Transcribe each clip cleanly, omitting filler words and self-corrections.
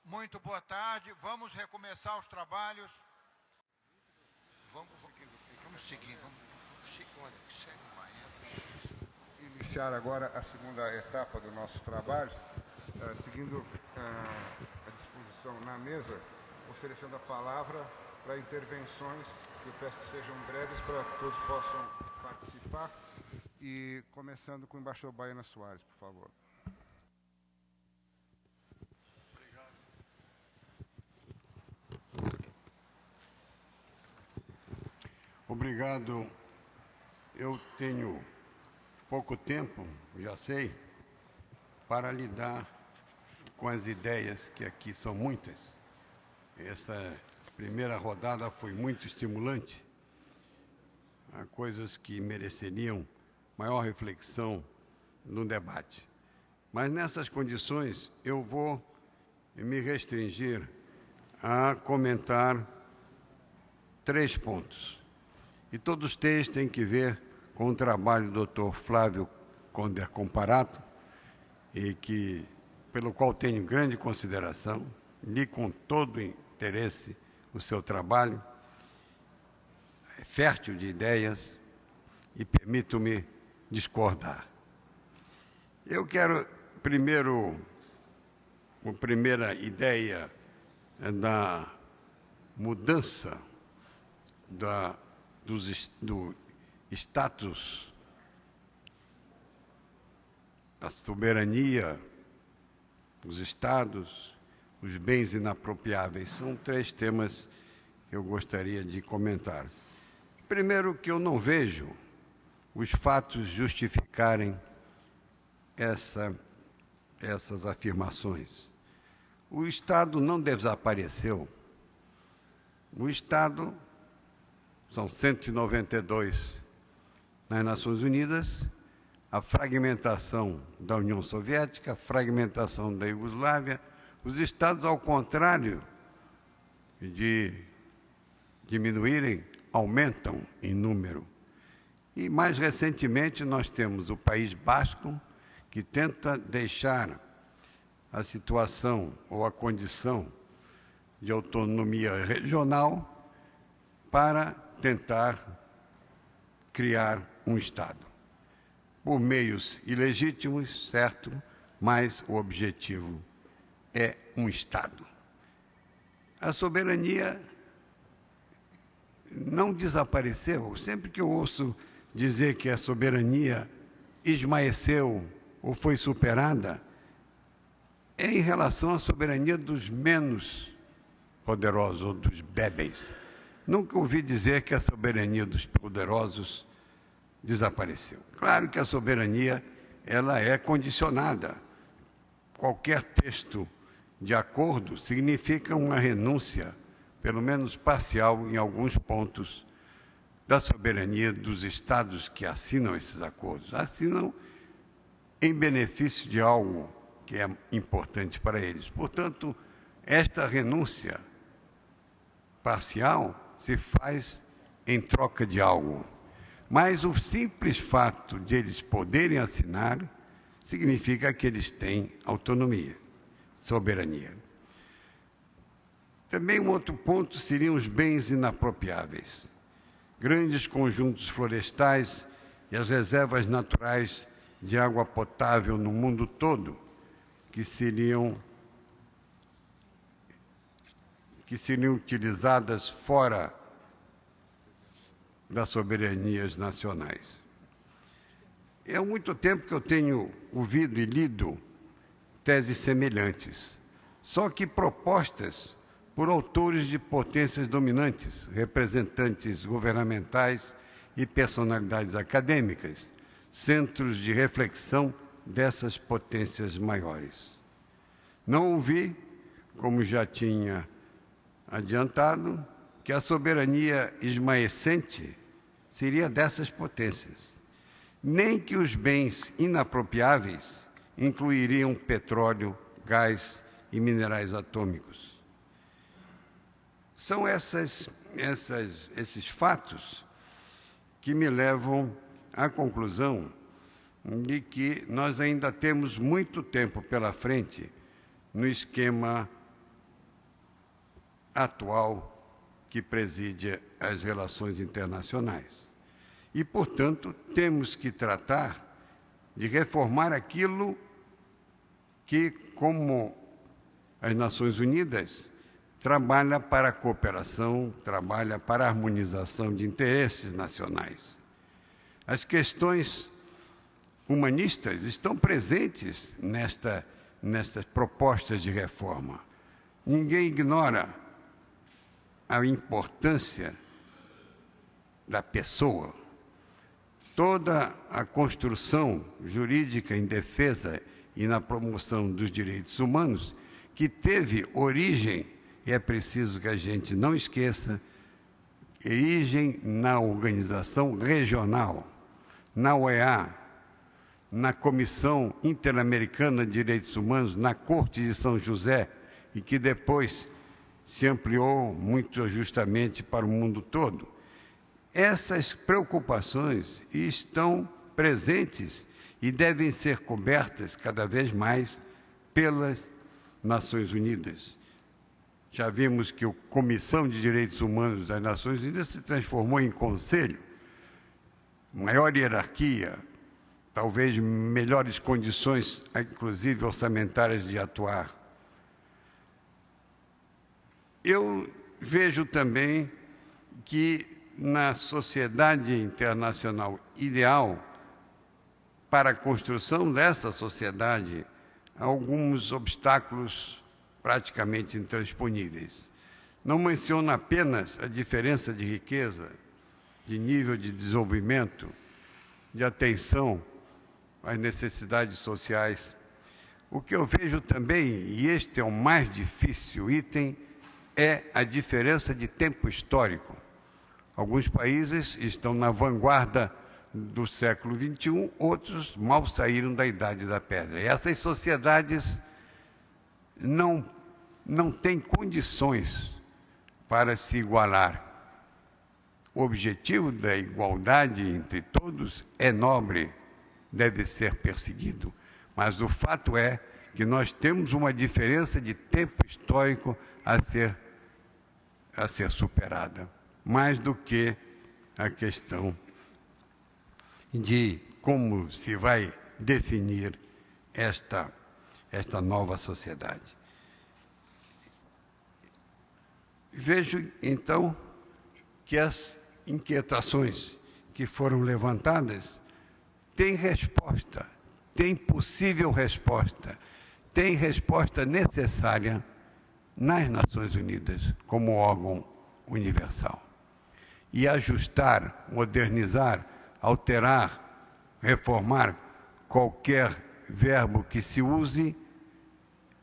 Muito boa tarde. Vamos recomeçar os trabalhos. Vamos seguir. Iniciar agora a segunda etapa dos nossos trabalhos, seguindo a disposição na mesa, oferecendo a palavra para intervenções, que eu peço que sejam breves para que todos possam participar, e começando com o embaixador Baena Soares, por favor. Obrigado. Eu tenho pouco tempo, já sei, para lidar com as ideias, que aqui são muitas. Essa primeira rodada foi muito estimulante. Há coisas que mereceriam maior reflexão no debate. Mas nessas condições eu vou me restringir a comentar 3 pontos. E todos três têm que ver com o trabalho do Dr. Flávio Conder Comparato, pelo qual tenho grande consideração, li com todo interesse o seu trabalho, é fértil de ideias, e permito-me discordar. Eu quero, a primeira ideia é da mudança do status, a soberania, os estados, os bens inapropriáveis. São 3 temas que eu gostaria de comentar. Primeiro, que eu não vejo os fatos justificarem essas afirmações. O Estado não desapareceu. O Estado, são 192 nas Nações Unidas, a fragmentação da União Soviética, a fragmentação da Iugoslávia. Os Estados, ao contrário de diminuírem, aumentam em número. E, mais recentemente, nós temos o País Basco, que tenta deixar a situação ou a condição de autonomia regional para tentar criar um Estado. Por meios ilegítimos, certo, mas o objetivo é um Estado. A soberania não desapareceu. Sempre que eu ouço dizer que a soberania esmaeceu ou foi superada, é em relação à soberania dos menos poderosos, ou dos bebês. Nunca ouvi dizer que a soberania dos poderosos desapareceu. Claro que a soberania, ela é condicionada. Qualquer texto de acordo significa uma renúncia, pelo menos parcial, em alguns pontos, da soberania dos estados que assinam esses acordos. Assinam em benefício de algo que é importante para eles. Portanto, esta renúncia parcial se faz em troca de algo. Mas o simples fato de eles poderem assinar significa que eles têm autonomia, soberania. Também um outro ponto seriam os bens inapropriáveis. Grandes conjuntos florestais e as reservas naturais de água potável no mundo todo, que seriam utilizadas fora das soberanias nacionais. Há muito tempo que eu tenho ouvido e lido teses semelhantes, só que propostas por autores de potências dominantes, representantes governamentais e personalidades acadêmicas, centros de reflexão dessas potências maiores. Não ouvi, como já tinha adiantado, que a soberania esmaecente seria dessas potências, nem que os bens inapropriáveis incluiriam petróleo, gás e minerais atômicos. São esses fatos que me levam à conclusão de que nós ainda temos muito tempo pela frente no esquema atual que preside as relações internacionais. E, portanto, temos que tratar de reformar aquilo que, como as Nações Unidas, trabalha para a cooperação, trabalha para a harmonização de interesses nacionais. As questões humanistas estão presentes nestas propostas de reforma. Ninguém ignora a importância da pessoa. Toda a construção jurídica em defesa e na promoção dos direitos humanos, que teve origem, e é preciso que a gente não esqueça, origem na organização regional, na OEA, na Comissão Interamericana de Direitos Humanos, na Corte de São José, e que depois se ampliou muito justamente para o mundo todo. Essas preocupações estão presentes e devem ser cobertas cada vez mais pelas Nações Unidas. Já vimos que a Comissão de Direitos Humanos das Nações Unidas se transformou em conselho, maior hierarquia, talvez melhores condições, inclusive orçamentárias, de atuar. Eu vejo também que na sociedade internacional ideal, para a construção dessa sociedade, há alguns obstáculos praticamente intransponíveis. Não menciono apenas a diferença de riqueza, de nível de desenvolvimento, de atenção às necessidades sociais. O que eu vejo também, e este é o mais difícil item, é a diferença de tempo histórico. Alguns países estão na vanguarda do século XXI, outros mal saíram da Idade da Pedra. E essas sociedades não têm condições para se igualar. O objetivo da igualdade entre todos é nobre, deve ser perseguido. Mas o fato é que nós temos uma diferença de tempo histórico a ser superada, mais do que a questão de como se vai definir esta nova sociedade. Vejo, então, que as inquietações que foram levantadas têm resposta, têm possível resposta, têm resposta necessária nas Nações Unidas como órgão universal. E ajustar, modernizar, alterar, reformar qualquer verbo que se use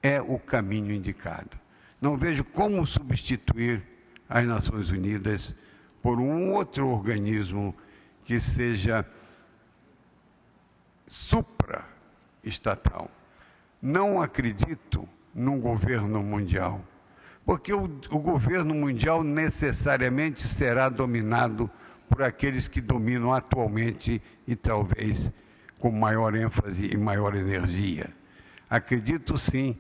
é o caminho indicado. Não vejo como substituir as Nações Unidas por um outro organismo que seja supra-estatal. Não acredito num governo mundial, porque o governo mundial necessariamente será dominado por aqueles que dominam atualmente e talvez com maior ênfase e maior energia. Acredito sim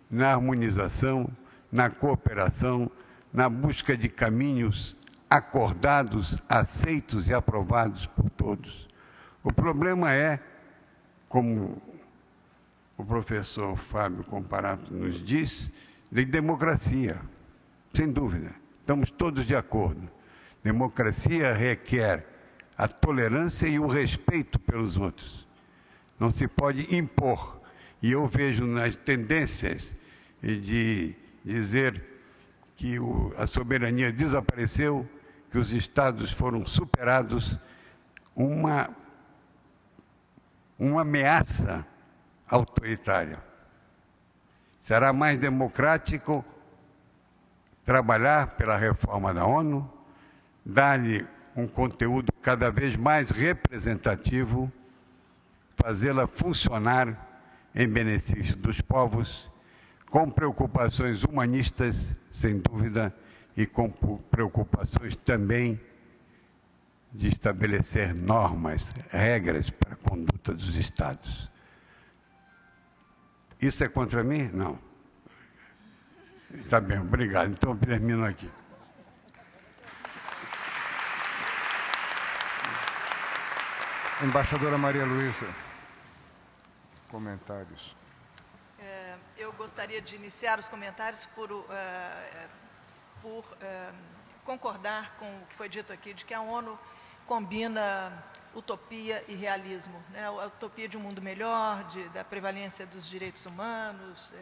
na harmonização, na cooperação, na busca de caminhos acordados, aceitos e aprovados por todos. O problema é, como o professor Fábio Comparato nos diz, de democracia, sem dúvida. Estamos todos de acordo. Democracia requer a tolerância e o respeito pelos outros. Não se pode impor. E eu vejo nas tendências de dizer que a soberania desapareceu, que os estados foram superados, uma ameaça autoritária. Será mais democrático trabalhar pela reforma da ONU, dar-lhe um conteúdo cada vez mais representativo, fazê-la funcionar em benefício dos povos, com preocupações humanistas, sem dúvida, e com preocupações também de estabelecer normas, regras para a conduta dos Estados. Isso é contra mim? Não. Está bem, obrigado. Então, eu termino aqui. Embaixadora Maria Luísa, comentários. Eu gostaria de iniciar os comentários por concordar com o que foi dito aqui, de que a ONU combina utopia e realismo, né? A utopia de um mundo melhor, da prevalência dos direitos humanos,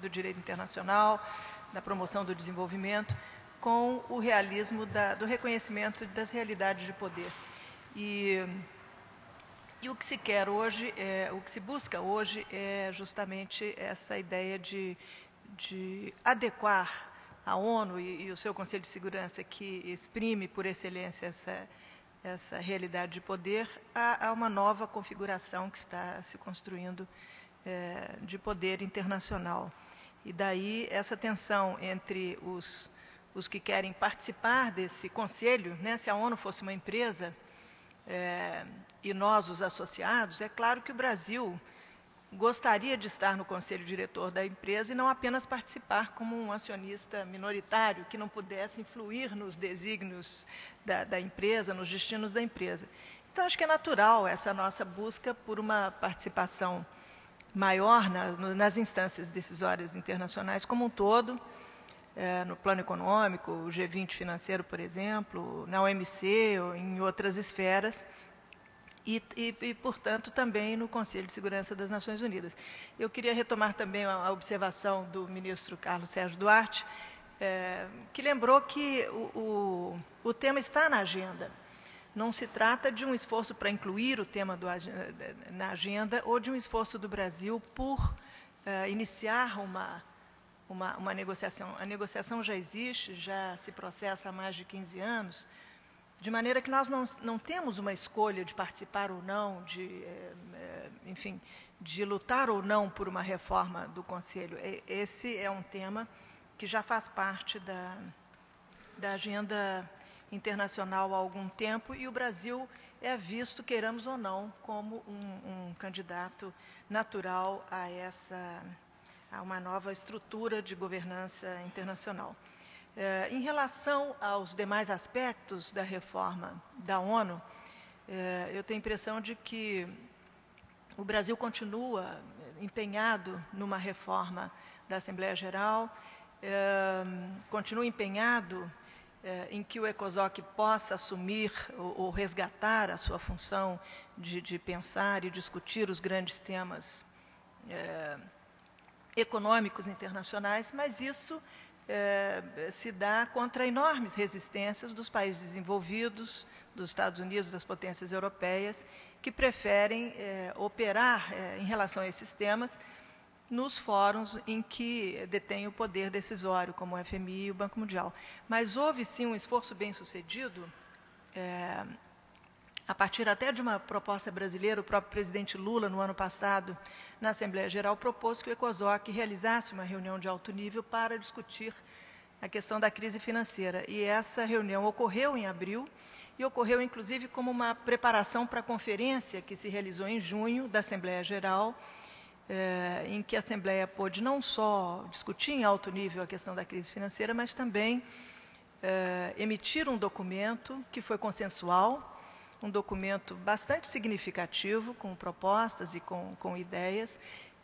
do direito internacional, da promoção do desenvolvimento, com o realismo do reconhecimento das realidades de poder. E o que se quer hoje, o que se busca hoje é justamente essa ideia de adequar a ONU e o seu Conselho de Segurança, que exprime por excelência essa realidade de poder, a uma nova configuração que está se construindo de poder internacional. E daí essa tensão entre os que querem participar desse conselho, né? Se a ONU fosse uma empresa, e nós, os associados, é claro que o Brasil gostaria de estar no conselho diretor da empresa e não apenas participar como um acionista minoritário que não pudesse influir nos desígnios da empresa, nos destinos da empresa. Então, acho que é natural essa nossa busca por uma participação maior nas instâncias decisórias internacionais como um todo, no plano econômico, o G20 financeiro, por exemplo, na OMC ou em outras esferas, e, portanto, também no Conselho de Segurança das Nações Unidas. Eu queria retomar também a observação do ministro Carlos Sérgio Duarte, que lembrou que o tema está na agenda. Não se trata de um esforço para incluir o tema na agenda ou de um esforço do Brasil por iniciar uma negociação. A negociação já existe, já se processa há mais de 15 anos, de maneira que nós não temos uma escolha de participar ou não, enfim, de lutar ou não por uma reforma do Conselho. Esse é um tema que já faz parte da agenda internacional há algum tempo e o Brasil é visto, queiramos ou não, como um candidato natural a uma nova estrutura de governança internacional. Em relação aos demais aspectos da reforma da ONU, eu tenho a impressão de que o Brasil continua empenhado numa reforma da Assembleia Geral, continua empenhado em que o ECOSOC possa assumir ou resgatar a sua função de pensar e discutir os grandes temas econômicos internacionais, mas isso se dá contra enormes resistências dos países desenvolvidos, dos Estados Unidos, das potências europeias, que preferem operar em relação a esses temas nos fóruns em que detêm o poder decisório, como o FMI e o Banco Mundial. Mas houve sim um esforço bem sucedido, a partir até de uma proposta brasileira. O próprio presidente Lula, no ano passado, na Assembleia Geral, propôs que o ECOSOC realizasse uma reunião de alto nível para discutir a questão da crise financeira. E essa reunião ocorreu em abril, e ocorreu inclusive como uma preparação para a conferência que se realizou em junho da Assembleia Geral, em que a Assembleia pôde não só discutir em alto nível a questão da crise financeira, mas também emitir um documento que foi consensual, um documento bastante significativo, com propostas e com ideias,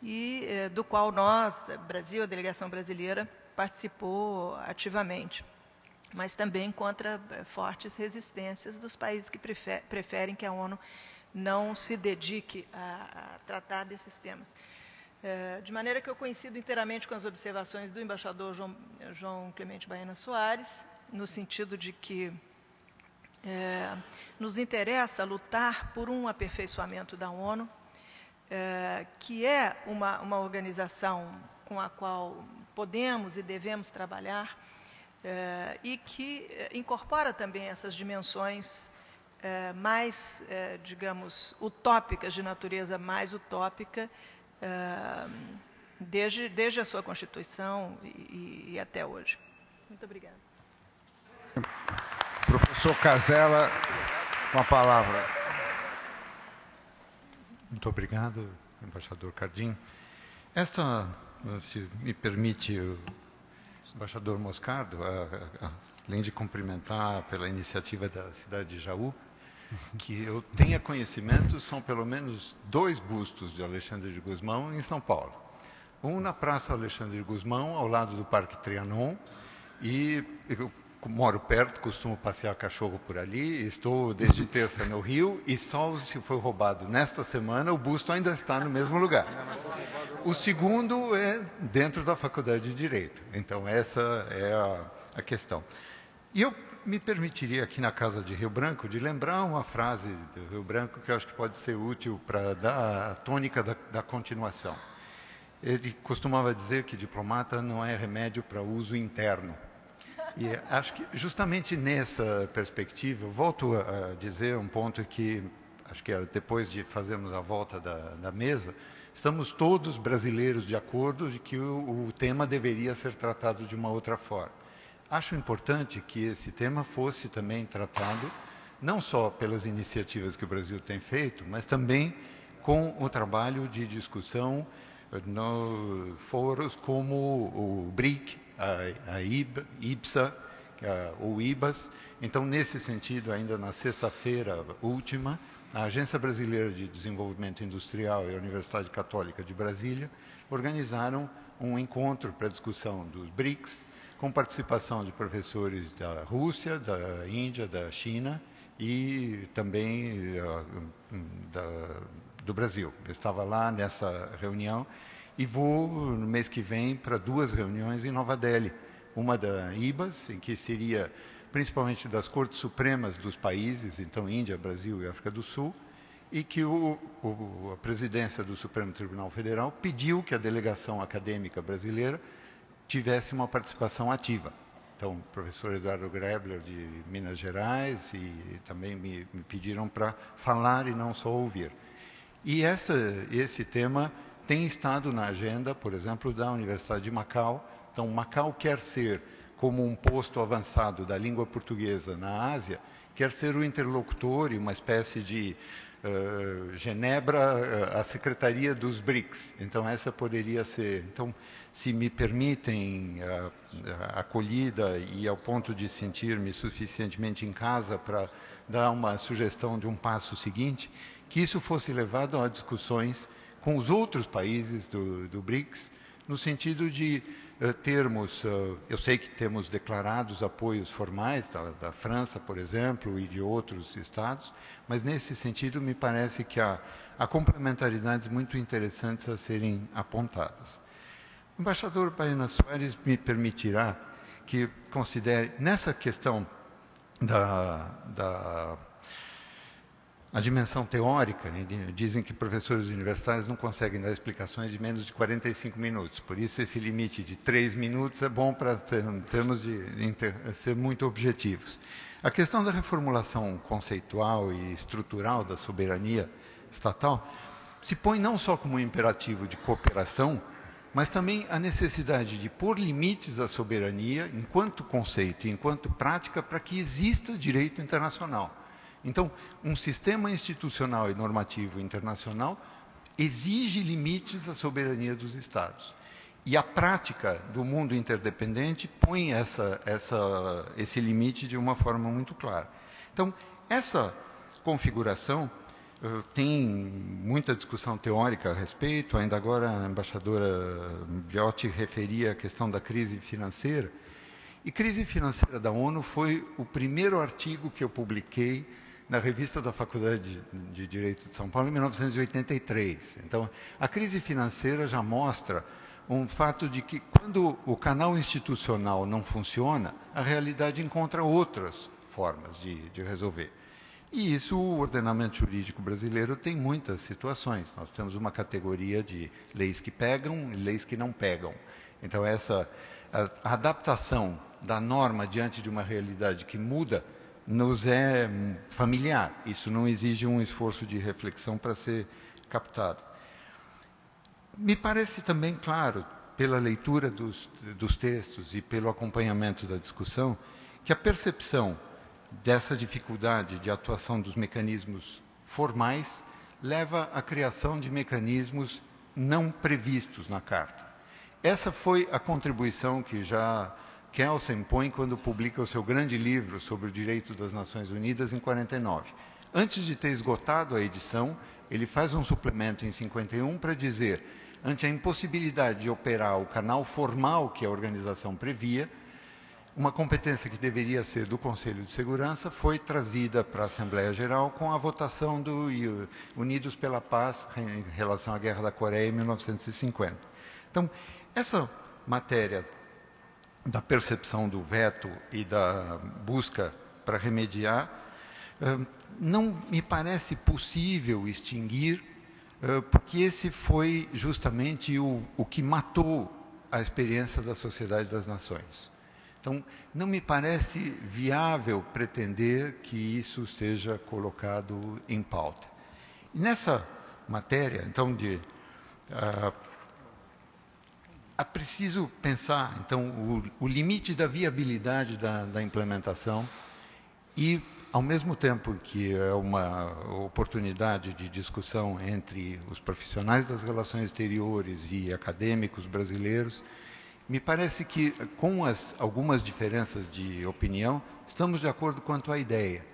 e do qual nós, Brasil, a delegação brasileira, participou ativamente, mas também contra fortes resistências dos países que preferem que a ONU não se dedique a tratar desses temas. De maneira que eu coincido inteiramente com as observações do embaixador João Clemente Baena Soares, no sentido de que nos interessa lutar por um aperfeiçoamento da ONU, que é uma organização com a qual podemos e devemos trabalhar, e que incorpora também essas dimensões mais, digamos, utópicas, de natureza mais utópica, desde a sua Constituição e até hoje. Muito obrigada. Professor Casella, com a palavra. Muito obrigado, embaixador Cardim. Se me permite embaixador Moscardo, além de cumprimentar pela iniciativa da cidade de Jaú, que eu tenha conhecimento, são pelo menos 2 bustos de Alexandre de Gusmão em São Paulo. Um na Praça Alexandre de Gusmão, ao lado do Parque Trianon, e eu moro perto, costumo passear cachorro por ali, estou desde terça no Rio, e só se foi roubado nesta semana, o busto ainda está no mesmo lugar. O segundo é dentro da Faculdade de Direito. Então, essa é a questão. E eu me permitiria aqui na Casa de Rio Branco de lembrar uma frase do Rio Branco que eu acho que pode ser útil para dar a tônica da continuação. Ele costumava dizer que diplomata não é remédio para uso interno. E acho que justamente nessa perspectiva, eu volto a dizer um ponto que, acho que depois de fazermos a volta da mesa, estamos todos brasileiros de acordo de que o tema deveria ser tratado de uma outra forma. Acho importante que esse tema fosse também tratado, não só pelas iniciativas que o Brasil tem feito, mas também com o trabalho de discussão nos fóruns como o BRIC, a IBSA, ou IBAS. Então, nesse sentido, ainda na sexta-feira última, a Agência Brasileira de Desenvolvimento Industrial e a Universidade Católica de Brasília organizaram um encontro para discussão dos BRICS, com participação de professores da Rússia, da Índia, da China e também do Brasil. Eu estava lá nessa reunião e vou, no mês que vem, para 2 reuniões em Nova Delhi. Uma da IBAS, em que seria principalmente das Cortes Supremas dos países, então Índia, Brasil e África do Sul, e que a presidência do Supremo Tribunal Federal pediu que a delegação acadêmica brasileira tivesse uma participação ativa. Então, o professor Eduardo Grebler, de Minas Gerais, e também me pediram para falar e não só ouvir. E esse tema tem estado na agenda, por exemplo, da Universidade de Macau. Então, Macau quer ser, como um posto avançado da língua portuguesa na Ásia, quer ser o interlocutor e uma espécie de Genebra, a secretaria dos BRICS. Então, essa poderia ser. Então, se me permitem a acolhida e ao ponto de sentir-me suficientemente em casa para dar uma sugestão de um passo seguinte, que isso fosse levado a discussões com os outros países do BRICS, no sentido de termos, eu sei que temos declarados apoios formais da França, por exemplo, e de outros estados, mas nesse sentido me parece que há complementaridades muito interessantes a serem apontadas. O embaixador Baena Soares me permitirá que considere, nessa questão a dimensão teórica, dizem que professores universitários não conseguem dar explicações de menos de 45 minutos. Por isso, esse limite de 3 minutos é bom para termos de ser muito objetivos. A questão da reformulação conceitual e estrutural da soberania estatal se põe não só como um imperativo de cooperação, mas também a necessidade de pôr limites à soberania enquanto conceito e enquanto prática para que exista direito internacional. Então, um sistema institucional e normativo internacional exige limites à soberania dos Estados. E a prática do mundo interdependente põe esse limite de uma forma muito clara. Então, essa configuração tem muita discussão teórica a respeito. Ainda agora a embaixadora Biotti referia a questão da crise financeira. E crise financeira da ONU foi o primeiro artigo que eu publiquei na revista da Faculdade de Direito de São Paulo, em 1983. Então, a crise financeira já mostra um fato de que, quando o canal institucional não funciona, a realidade encontra outras formas de resolver. E isso, o ordenamento jurídico brasileiro tem muitas situações. Nós temos uma categoria de leis que pegam e leis que não pegam. Então, a adaptação da norma diante de uma realidade que muda nos é familiar. Isso não exige um esforço de reflexão para ser captado. Me parece também claro, pela leitura dos textos e pelo acompanhamento da discussão, que a percepção dessa dificuldade de atuação dos mecanismos formais leva à criação de mecanismos não previstos na Carta. essa foi a contribuição que já Kelsen põe quando publica o seu grande livro sobre o direito das Nações Unidas em 49. Antes de ter esgotado a edição, ele faz um suplemento em 51 para dizer, ante a impossibilidade de operar o canal formal que a organização previa, uma competência que deveria ser do Conselho de Segurança foi trazida para a Assembleia Geral com a votação do Unidos pela Paz em relação à Guerra da Coreia em 1950. Então, essa matéria da percepção do veto e da busca para remediar, não me parece possível extinguir, porque esse foi justamente o que matou a experiência da Sociedade das Nações. Então, não me parece viável pretender que isso seja colocado em pauta. E nessa matéria, então, é preciso pensar, então, o limite da viabilidade da implementação e, ao mesmo tempo que é uma oportunidade de discussão entre os profissionais das relações exteriores e acadêmicos brasileiros, me parece que, com algumas diferenças de opinião, estamos de acordo quanto à ideia.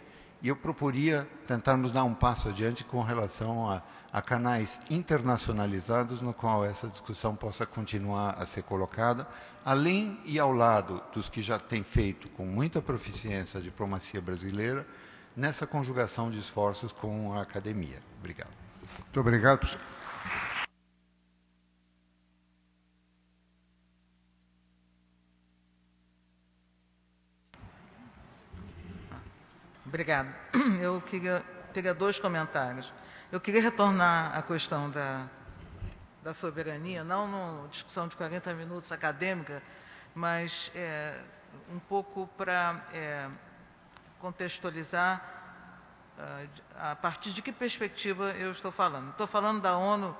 E eu proporia tentarmos dar um passo adiante com relação a canais internacionalizados no qual essa discussão possa continuar a ser colocada, além e ao lado dos que já têm feito com muita proficiência a diplomacia brasileira, nessa conjugação de esforços com a academia. Obrigado. Muito obrigado, professor. Obrigada. Eu queria ter dois comentários. Eu queria retornar à questão da soberania, não numa discussão de 40 minutos acadêmica, mas um pouco para contextualizar a partir de que perspectiva eu estou falando. Estou falando da ONU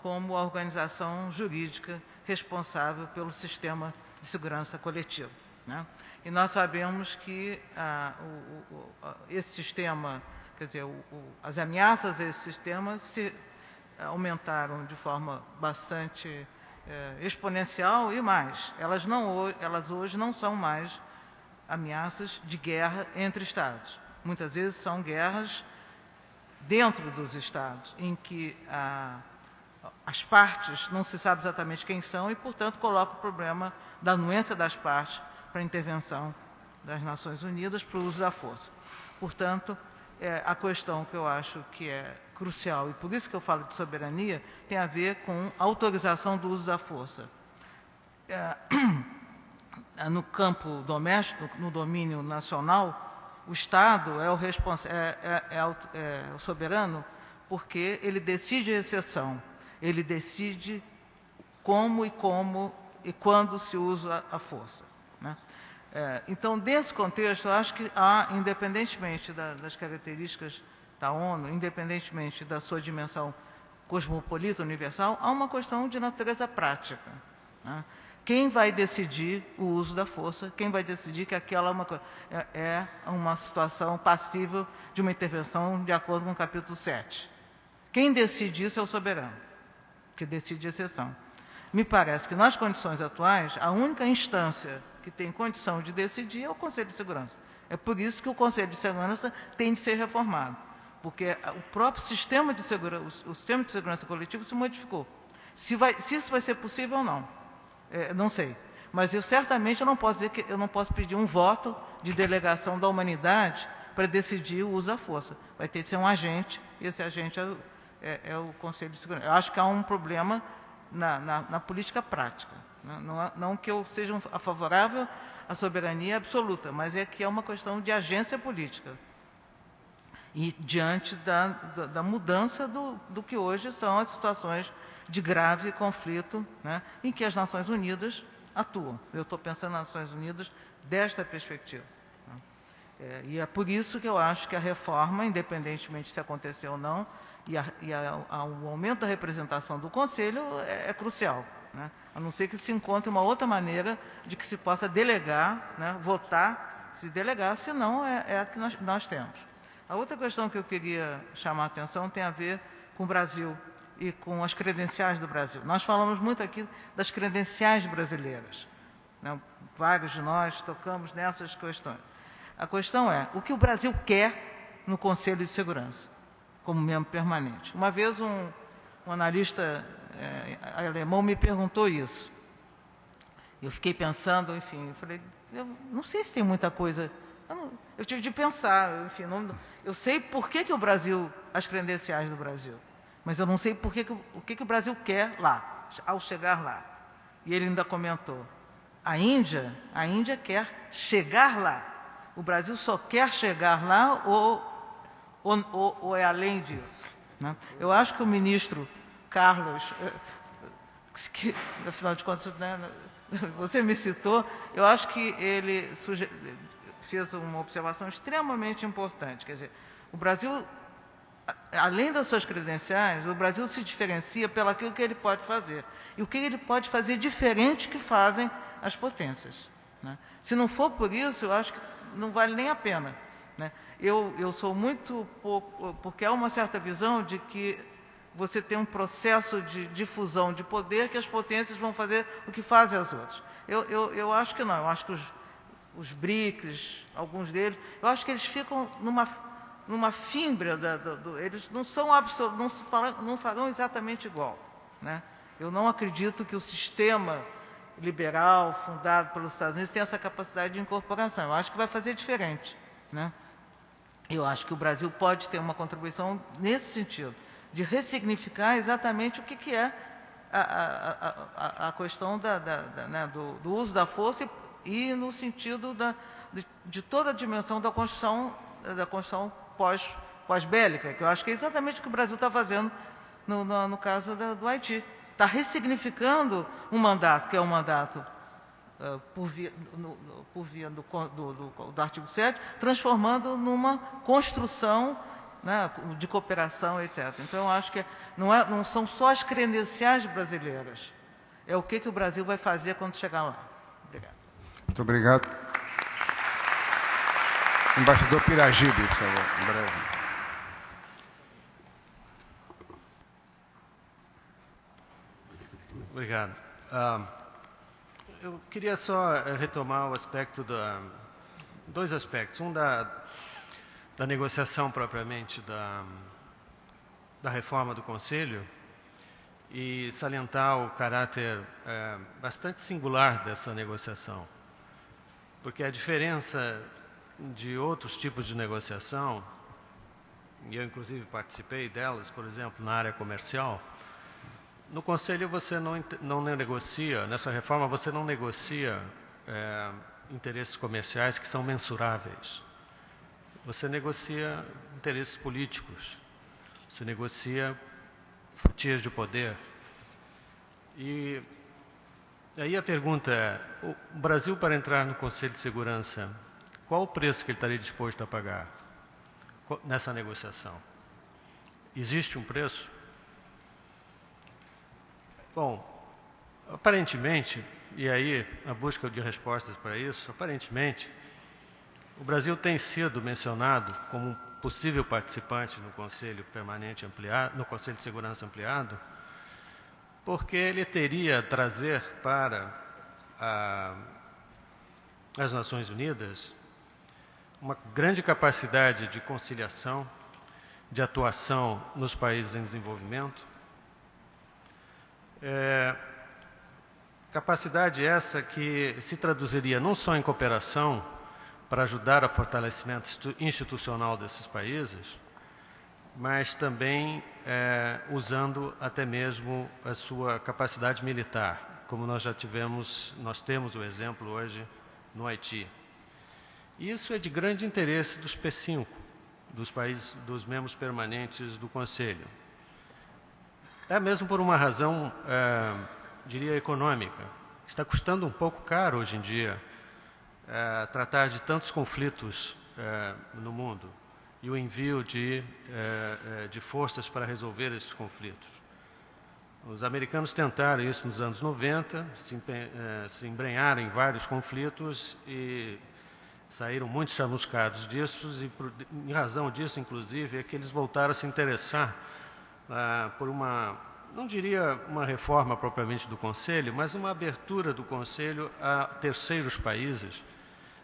como a organização jurídica responsável pelo sistema de segurança coletiva, né? E nós sabemos que esse sistema, quer dizer, as ameaças a esse sistema se aumentaram de forma bastante exponencial e mais. Elas hoje não são mais ameaças de guerra entre Estados. Muitas vezes são guerras dentro dos Estados, em que as partes não se sabe exatamente quem são e, portanto, coloca o problema da anuência das partes para a intervenção das Nações Unidas para o uso da força. Portanto, a questão que eu acho que é crucial, e por isso que eu falo de soberania, tem a ver com a autorização do uso da força. No campo doméstico, no domínio nacional, o Estado é o soberano porque ele decide a exceção, ele decide como e quando se usa a força, né? Então, desse contexto, eu acho que independentemente das características da ONU, independentemente da sua dimensão cosmopolita, universal, há uma questão de natureza prática, né? Quem vai decidir o uso da força? Quem vai decidir que aquela é uma situação passível de uma intervenção de acordo com o capítulo 7? Quem decide isso é o soberano, que decide a exceção. Me parece que, nas condições atuais, a única instância que tem condição de decidir é o Conselho de Segurança. É por isso que o Conselho de Segurança tem de ser reformado, porque o próprio sistema de segurança, o sistema de segurança coletiva se modificou. Se isso vai ser possível ou não, não sei. Mas eu certamente não posso dizer que eu não posso pedir um voto de delegação da humanidade para decidir o uso da força. Vai ter de ser um agente, e esse agente é o Conselho de Segurança. Eu acho que há um problema na política prática. Não que eu seja favorável à soberania absoluta, mas é que é uma questão de agência política. E diante da mudança do que hoje são as situações de grave conflito, né, em que as Nações Unidas atuam. Eu estou pensando nas Nações Unidas desta perspectiva, né? E é por isso que eu acho que a reforma, independentemente se acontecer ou não, o aumento da representação do Conselho é crucial, né? A não ser que se encontre uma outra maneira de que se possa delegar, né, votar, se delegar, senão é a que nós temos. A outra questão que eu queria chamar a atenção tem a ver com o Brasil e com as credenciais do Brasil. Nós falamos muito aqui das credenciais brasileiras, né? Vários de nós tocamos nessas questões. A questão é, o que o Brasil quer no Conselho de Segurança, como membro permanente? Uma vez um analista alemão me perguntou isso. Eu fiquei pensando, enfim, eu falei, eu não sei se tem muita coisa. Eu tive de pensar, enfim, eu sei por que o Brasil, as credenciais do Brasil, mas eu não sei o que o Brasil quer lá, ao chegar lá. E ele ainda comentou, a Índia quer chegar lá. O Brasil só quer chegar lá ou é além disso, né? Eu acho que o ministro Carlos, que afinal de contas, né, você me citou, eu acho que ele fez uma observação extremamente importante. Quer dizer, o Brasil, além das suas credenciais, o Brasil se diferencia pelo aquilo que ele pode fazer. E o que ele pode fazer diferente que fazem as potências, né? Se não for por isso, eu acho que não vale nem a pena, né? Eu sou muito pouco, porque há uma certa visão de que você tem um processo de difusão de poder que as potências vão fazer o que fazem as outras. Eu acho que não. Eu acho que os BRICS, alguns deles, eu acho que eles ficam numa fímbria, eles não são não farão exatamente igual, né? Eu não acredito que o sistema liberal fundado pelos Estados Unidos tenha essa capacidade de incorporação. Eu acho que vai fazer diferente, né? Eu acho que o Brasil pode ter uma contribuição nesse sentido, de ressignificar exatamente o que é a questão né, do uso da força e no sentido de toda a dimensão da construção pós-bélica, que eu acho que é exatamente o que o Brasil está fazendo no caso do Haiti. Está ressignificando um mandato, que é um mandato por via do artigo 7, transformando numa construção, né, de cooperação, etc. Então, eu acho que não são só as credenciais brasileiras, é o que o Brasil vai fazer quando chegar lá. Obrigado. Muito obrigado. Embaixador Piragibe, por favor, em breve. Obrigado. Eu queria só retomar o aspecto dois aspectos. Um da negociação propriamente da reforma do Conselho e salientar o caráter bastante singular dessa negociação. Porque a diferença de outros tipos de negociação, e eu inclusive participei delas, por exemplo, na área comercial, no Conselho você não negocia, nessa reforma você não negocia interesses comerciais que são mensuráveis. Você negocia interesses políticos, você negocia fatias de poder. E aí a pergunta é, o Brasil para entrar no Conselho de Segurança, qual o preço que ele estaria disposto a pagar nessa negociação? Existe um preço? Bom, aparentemente, e aí a busca de respostas para isso, aparentemente, o Brasil tem sido mencionado como um possível participante no Conselho Permanente Ampliado, no Conselho de Segurança Ampliado, porque ele teria a trazer para as Nações Unidas uma grande capacidade de conciliação, de atuação nos países em desenvolvimento. Capacidade essa que se traduziria não só em cooperação para ajudar ao fortalecimento institucional desses países, mas também usando até mesmo a sua capacidade militar, como nós temos o exemplo hoje no Haiti. Isso é de grande interesse dos P5, dos países, dos membros permanentes do Conselho. É mesmo por uma razão, diria, econômica. Está custando um pouco caro hoje em dia tratar de tantos conflitos no mundo e o envio de forças para resolver esses conflitos. Os americanos tentaram isso nos anos 90, se embrenharam em vários conflitos e saíram muito chamuscados disso, e em razão disso, inclusive, é que eles voltaram a se interessar por uma, não diria uma reforma propriamente do Conselho, mas uma abertura do Conselho a terceiros países,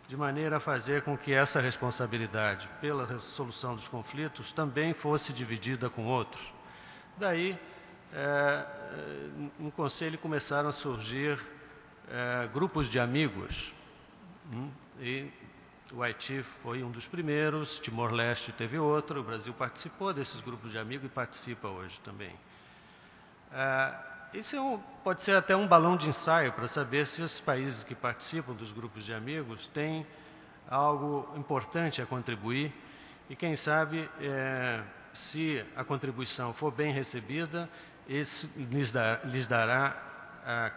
de maneira a fazer com que essa responsabilidade pela resolução dos conflitos também fosse dividida com outros. Daí, no Conselho começaram a surgir grupos de amigos, e o Haiti foi um dos primeiros, Timor-Leste teve outro, o Brasil participou desses grupos de amigos e participa hoje também. Isso pode ser até um balão de ensaio para saber se os países que participam dos grupos de amigos têm algo importante a contribuir e, quem sabe, se a contribuição for bem recebida, isso lhes dará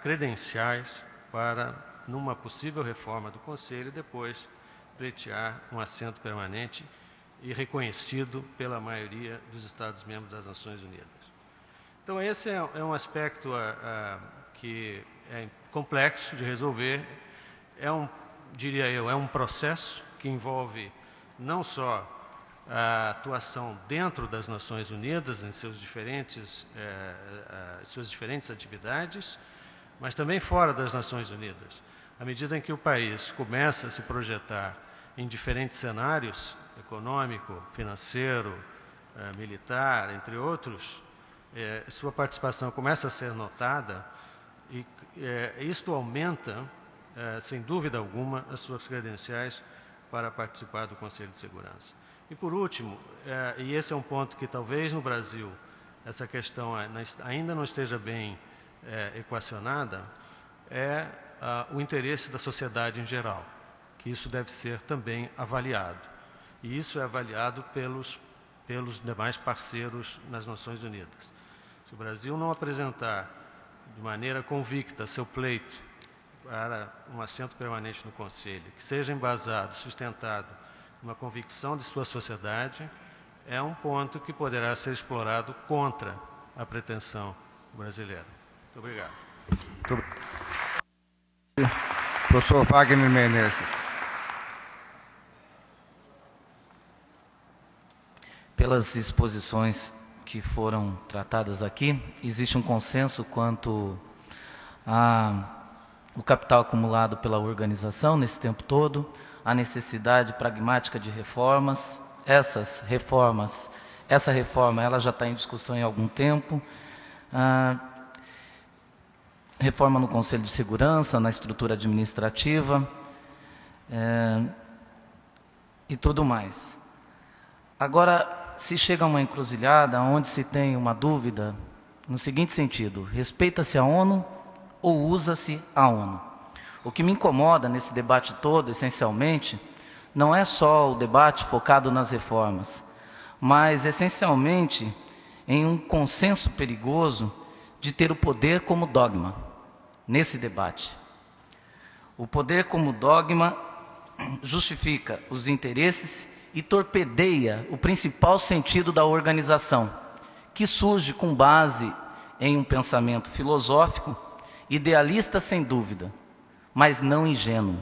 credenciais para, numa possível reforma do Conselho, depois pleitear um assento permanente e reconhecido pela maioria dos Estados-membros das Nações Unidas. Então, esse é um aspecto que é complexo de resolver, diria eu, é um processo que envolve não só a atuação dentro das Nações Unidas, em suas diferentes atividades, mas também fora das Nações Unidas. À medida em que o país começa a se projetar em diferentes cenários, econômico, financeiro, militar, entre outros, sua participação começa a ser notada e isto aumenta, sem dúvida alguma, as suas credenciais para participar do Conselho de Segurança. E por último, e esse é um ponto que talvez no Brasil essa questão ainda não esteja bem equacionada, é o interesse da sociedade em geral, que isso deve ser também avaliado. E isso é avaliado pelos demais parceiros nas Nações Unidas. Se o Brasil não apresentar de maneira convicta seu pleito para um assento permanente no Conselho, que seja embasado, sustentado numa convicção de sua sociedade, é um ponto que poderá ser explorado contra a pretensão brasileira. Muito obrigado. Muito obrigado. Professor Wagner Menezes. Pelas exposições que foram tratadas aqui, existe um consenso quanto ao capital acumulado pela organização nesse tempo todo, a necessidade pragmática de reformas. Essa reforma ela já está em discussão há algum tempo. Reforma no Conselho de Segurança, na estrutura administrativa e tudo mais. Agora, se chega a uma encruzilhada onde se tem uma dúvida no seguinte sentido: respeita-se a ONU ou usa-se a ONU? O que me incomoda nesse debate todo, essencialmente, não é só o debate focado nas reformas, mas essencialmente em um consenso perigoso de ter o poder como dogma nesse debate. O poder como dogma justifica os interesses e torpedeia o principal sentido da organização, que surge com base em um pensamento filosófico, idealista sem dúvida, mas não ingênuo.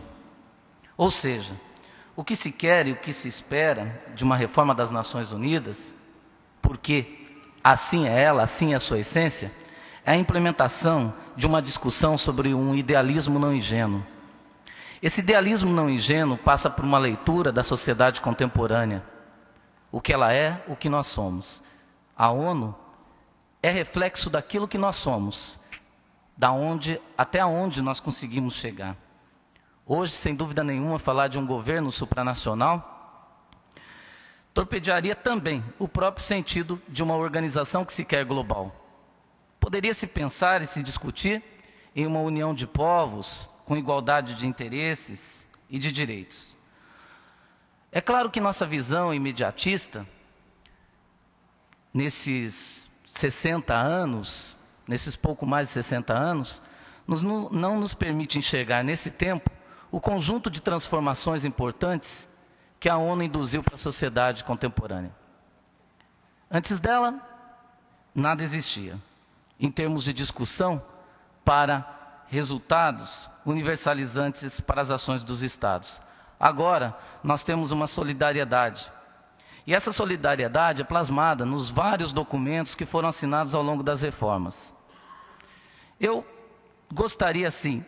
Ou seja, o que se quer e o que se espera de uma reforma das Nações Unidas, porque assim é ela, assim é a sua essência, é a implementação de uma discussão sobre um idealismo não ingênuo. Esse idealismo não ingênuo passa por uma leitura da sociedade contemporânea, o que ela é, o que nós somos. A ONU é reflexo daquilo que nós somos, até onde nós conseguimos chegar. Hoje, sem dúvida nenhuma, falar de um governo supranacional torpedearia também o próprio sentido de uma organização que se quer global. Poderia se pensar e se discutir em uma união de povos com igualdade de interesses e de direitos. É claro que nossa visão imediatista, nesses 60 anos, nesses pouco mais de 60 anos, não nos permite enxergar nesse tempo o conjunto de transformações importantes que a ONU induziu para a sociedade contemporânea. Antes dela, nada existia, em termos de discussão para resultados universalizantes para as ações dos Estados. Agora, nós temos uma solidariedade. E essa solidariedade é plasmada nos vários documentos que foram assinados ao longo das reformas. Eu gostaria, sim,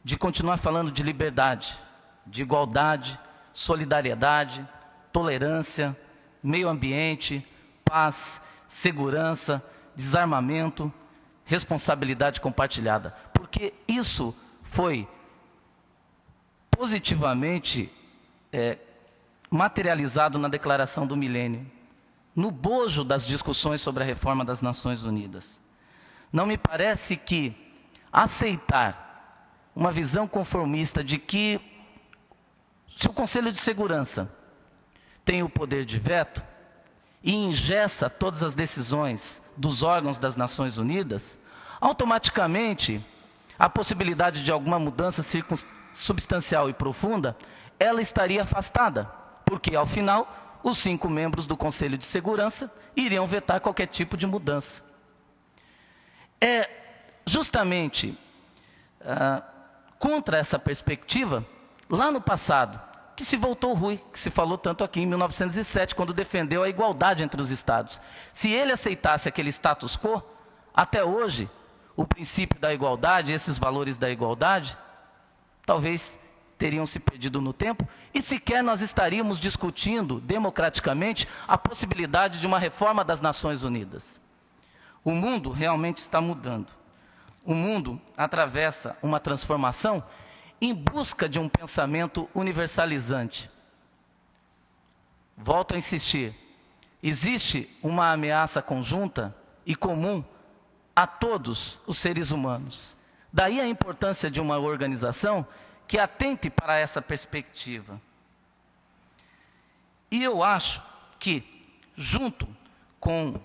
de continuar falando de liberdade, de igualdade, solidariedade, tolerância, meio ambiente, paz, segurança, desarmamento, responsabilidade compartilhada. Porque isso foi positivamente materializado na Declaração do Milênio, no bojo das discussões sobre a reforma das Nações Unidas. Não me parece que aceitar uma visão conformista de que, se o Conselho de Segurança tem o poder de veto e engessa todas as decisões dos órgãos das Nações Unidas, automaticamente a possibilidade de alguma mudança substancial e profunda, ela estaria afastada, porque ao final os 5 membros do Conselho de Segurança iriam vetar qualquer tipo de mudança. É justamente contra essa perspectiva, lá no passado, que se voltou Rui, que se falou tanto aqui em 1907, quando defendeu a igualdade entre os Estados. Se ele aceitasse aquele status quo, até hoje, o princípio da igualdade, esses valores da igualdade, talvez teriam se perdido no tempo, e sequer nós estaríamos discutindo democraticamente a possibilidade de uma reforma das Nações Unidas. O mundo realmente está mudando. O mundo atravessa uma transformação em busca de um pensamento universalizante. Volto a insistir, existe uma ameaça conjunta e comum a todos os seres humanos. Daí a importância de uma organização que atente para essa perspectiva. E eu acho que, junto com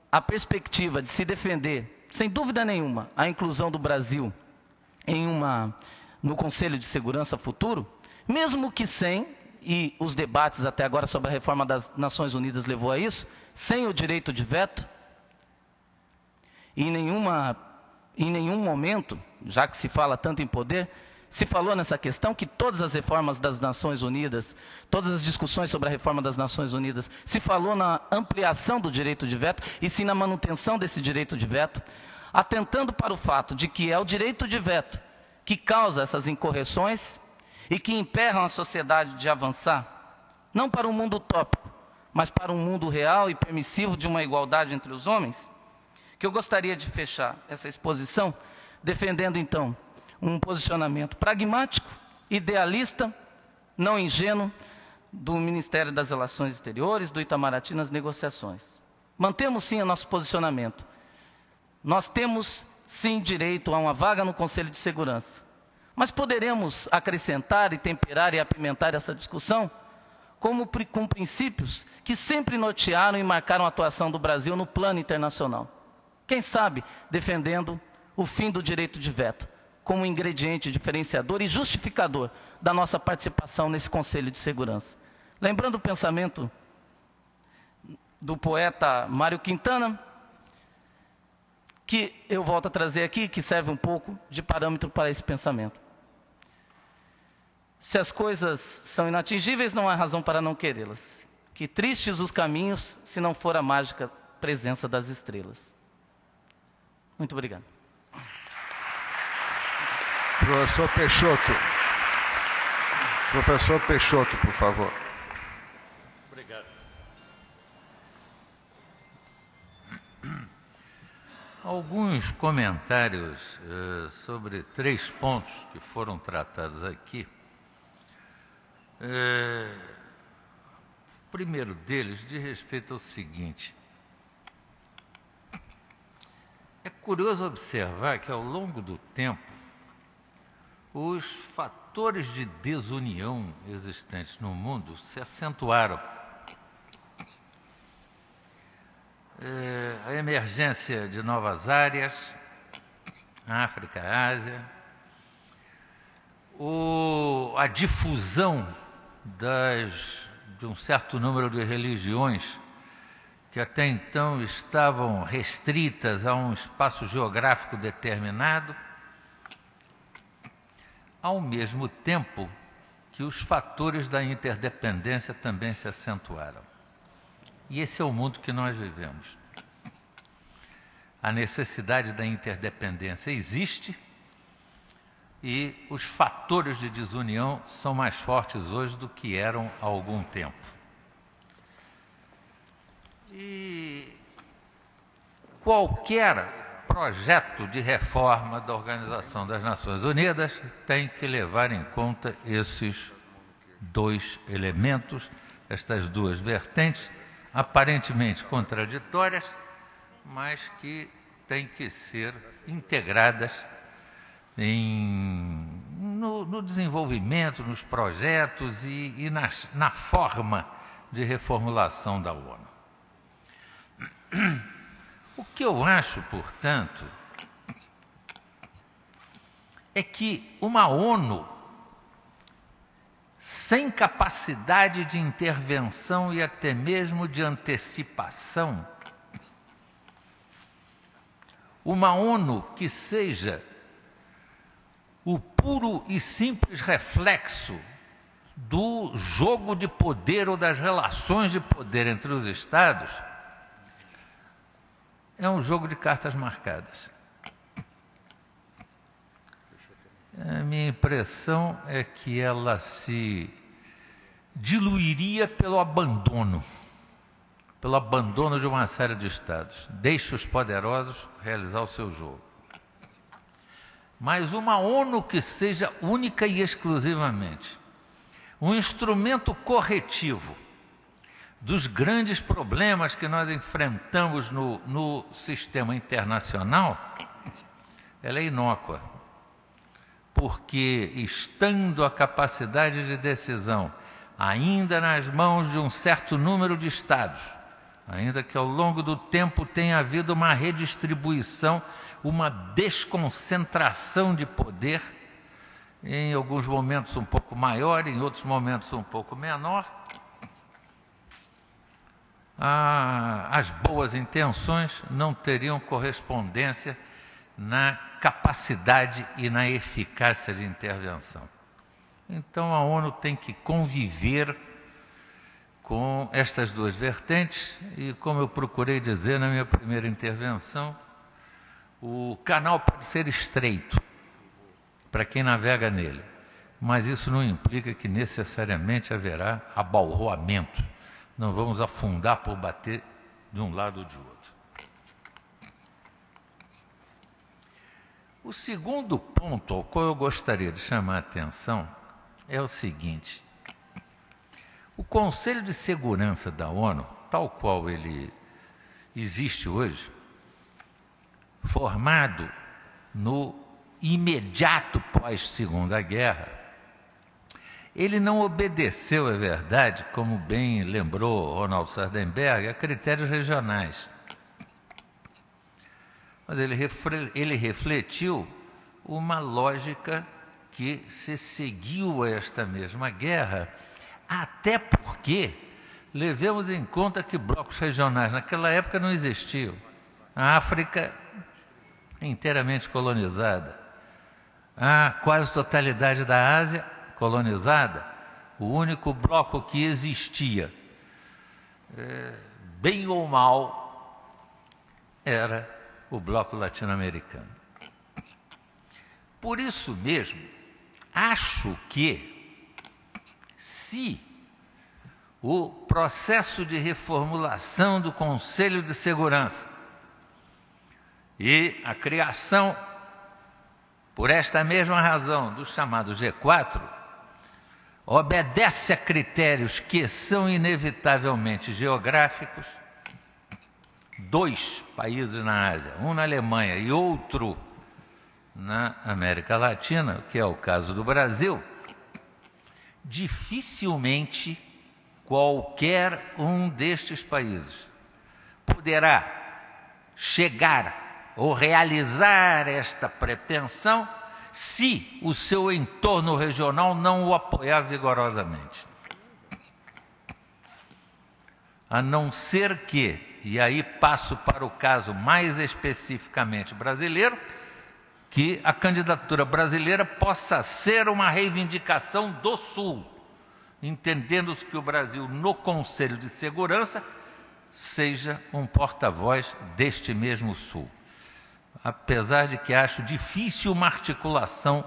a perspectiva de se defender, sem dúvida nenhuma, a inclusão do Brasil no Conselho de Segurança futuro, mesmo que sem, e os debates até agora sobre a reforma das Nações Unidas levou a isso, sem o direito de veto, em nenhum momento, já que se fala tanto em poder, se falou nessa questão que todas as reformas das Nações Unidas, todas as discussões sobre a reforma das Nações Unidas, se falou na ampliação do direito de veto e sim na manutenção desse direito de veto, atentando para o fato de que é o direito de veto que causa essas incorreções e que emperram a sociedade de avançar, não para um mundo utópico, mas para um mundo real e permissivo de uma igualdade entre os homens, que eu gostaria de fechar essa exposição defendendo então um posicionamento pragmático, idealista, não ingênuo, do Ministério das Relações Exteriores, do Itamaraty nas negociações. Mantemos sim o nosso posicionamento. Nós temos sim direito a uma vaga no Conselho de Segurança, mas poderemos acrescentar e temperar e apimentar essa discussão com princípios que sempre nortearam e marcaram a atuação do Brasil no plano internacional. Quem sabe defendendo o fim do direito de veto, como ingrediente diferenciador e justificador da nossa participação nesse Conselho de Segurança. Lembrando o pensamento do poeta Mário Quintana, que eu volto a trazer aqui, que serve um pouco de parâmetro para esse pensamento. Se as coisas são inatingíveis, não há razão para não querê-las. Que tristes os caminhos, se não for a mágica presença das estrelas. Muito obrigado. Professor Peixoto. Professor Peixoto, por favor. Obrigado. Alguns comentários sobre 3 pontos que foram tratados aqui. O primeiro deles diz respeito ao seguinte. É curioso observar que ao longo do tempo, os fatores de desunião existentes no mundo se acentuaram. A emergência de novas áreas, África, Ásia, a difusão de um certo número de religiões que até então estavam restritas a um espaço geográfico determinado, ao mesmo tempo que os fatores da interdependência também se acentuaram. E esse é o mundo que nós vivemos. A necessidade da interdependência existe e os fatores de desunião são mais fortes hoje do que eram há algum tempo. E qualquer projeto de reforma da Organização das Nações Unidas tem que levar em conta esses dois elementos, estas duas vertentes, aparentemente contraditórias, mas que têm que ser integradas no desenvolvimento, nos projetos e na forma de reformulação da ONU. O que eu acho, portanto, é que uma ONU sem capacidade de intervenção e até mesmo de antecipação, uma ONU que seja o puro e simples reflexo do jogo de poder ou das relações de poder entre os Estados, é um jogo de cartas marcadas. A minha impressão é que ela se diluiria pelo abandono de uma série de Estados. Deixe os poderosos realizar o seu jogo. Mas uma ONU que seja única e exclusivamente um instrumento corretivo dos grandes problemas que nós enfrentamos no sistema internacional, ela é inócua. Porque, estando a capacidade de decisão ainda nas mãos de um certo número de Estados, ainda que ao longo do tempo tenha havido uma redistribuição, uma desconcentração de poder, em alguns momentos um pouco maior, em outros momentos um pouco menor, as boas intenções não teriam correspondência na capacidade e na eficácia de intervenção. Então a ONU tem que conviver com estas duas vertentes e, como eu procurei dizer na minha primeira intervenção, o canal pode ser estreito para quem navega nele, mas isso não implica que necessariamente haverá abalroamento. Não vamos afundar por bater de um lado ou de outro. O segundo ponto ao qual eu gostaria de chamar a atenção é o seguinte: o Conselho de Segurança da ONU, tal qual ele existe hoje, formado no imediato pós-Segunda Guerra, ele não obedeceu, é verdade, como bem lembrou Ronald Sardenberg, a critérios regionais. Mas ele refletiu uma lógica que se seguiu a esta mesma guerra, até porque levemos em conta que blocos regionais naquela época não existiam. A África inteiramente colonizada, a quase totalidade da Ásia colonizada, o único bloco que existia, bem ou mal, era o bloco latino-americano. Por isso mesmo, acho que se o processo de reformulação do Conselho de Segurança e a criação, por esta mesma razão, do chamado G4, obedece a critérios que são inevitavelmente geográficos. 2 países na Ásia, um na Alemanha e outro na América Latina, que é o caso do Brasil, dificilmente qualquer um destes países poderá chegar ou realizar esta pretensão se o seu entorno regional não o apoiar vigorosamente. A não ser que, e aí passo para o caso mais especificamente brasileiro, que a candidatura brasileira possa ser uma reivindicação do Sul, entendendo-se que o Brasil, no Conselho de Segurança, seja um porta-voz deste mesmo Sul. Apesar de que acho difícil uma articulação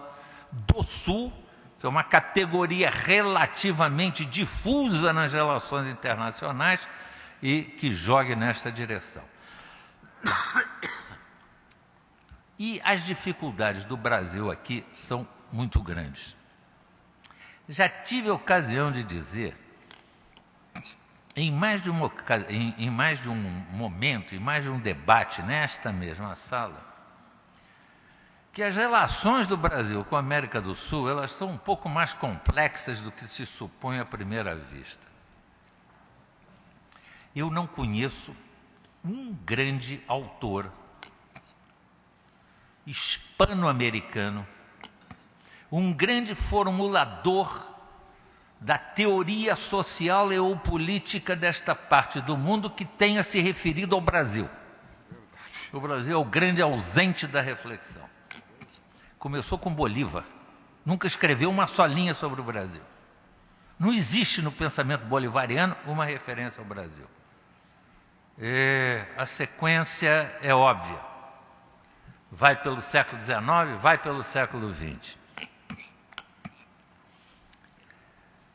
do Sul, que é uma categoria relativamente difusa nas relações internacionais e que jogue nesta direção. E as dificuldades do Brasil aqui são muito grandes. Já tive a ocasião de dizer, em mais de um momento, em mais de um debate nesta mesma sala, que as relações do Brasil com a América do Sul, elas são um pouco mais complexas do que se supõe à primeira vista. Eu não conheço um grande autor hispano-americano, um grande formulador da teoria social e ou política desta parte do mundo que tenha se referido ao Brasil. O Brasil é o grande ausente da reflexão. Começou com Bolívar. Nunca escreveu uma só linha sobre o Brasil. Não existe no pensamento bolivariano uma referência ao Brasil. A sequência é óbvia. Vai pelo século XIX, vai pelo século XX.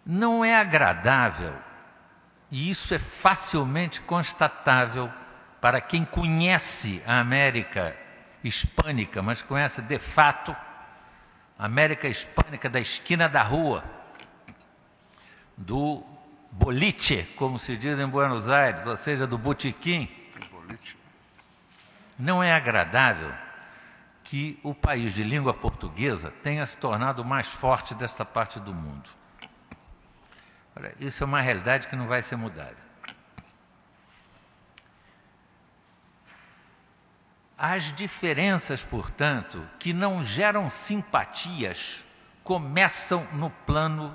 Não é agradável, e isso é facilmente constatável para quem conhece a América hispânica, mas conhece de fato a América hispânica da esquina da rua, do boliche, como se diz em Buenos Aires, ou seja, do botequim. Não é agradável que o país de língua portuguesa tenha se tornado o mais forte desta parte do mundo. Isso é uma realidade que não vai ser mudada. As diferenças, portanto, que não geram simpatias, começam no plano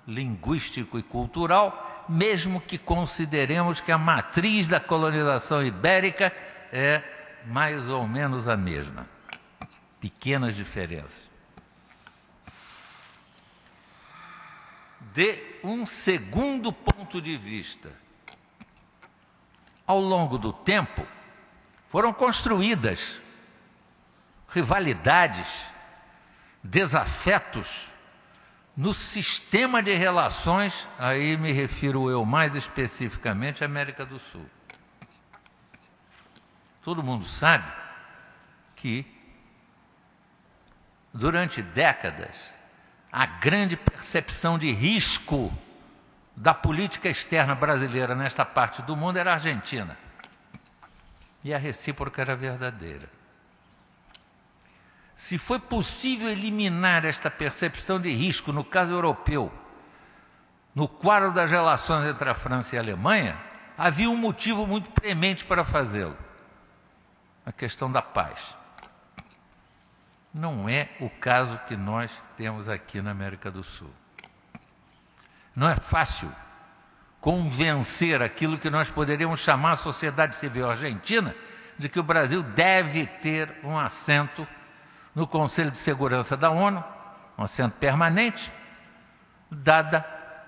linguístico e cultural, mesmo que consideremos que a matriz da colonização ibérica é mais ou menos a mesma. Pequenas diferenças. De um segundo ponto de vista, ao longo do tempo, foram construídas rivalidades, desafetos no sistema de relações, aí me refiro eu mais especificamente à América do Sul. Todo mundo sabe que, durante décadas, a grande percepção de risco da política externa brasileira nesta parte do mundo era a Argentina. E a recíproca era verdadeira. Se foi possível eliminar esta percepção de risco no caso europeu, no quadro das relações entre a França e a Alemanha, havia um motivo muito premente para fazê-lo: a questão da paz. Não é o caso que nós temos aqui na América do Sul. Não é fácil convencer aquilo que nós poderíamos chamar a sociedade civil argentina de que o Brasil deve ter um assento no Conselho de Segurança da ONU, um assento permanente, dada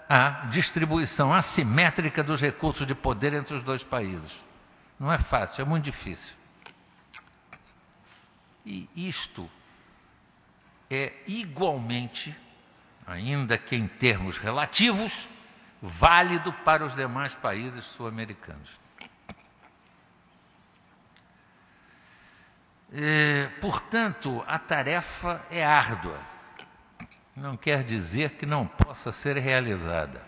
a distribuição assimétrica dos recursos de poder entre os dois países. Não é fácil, é muito difícil. E isto é igualmente, ainda que em termos relativos, válido para os demais países sul-americanos. Portanto, a tarefa é árdua. Não quer dizer que não possa ser realizada.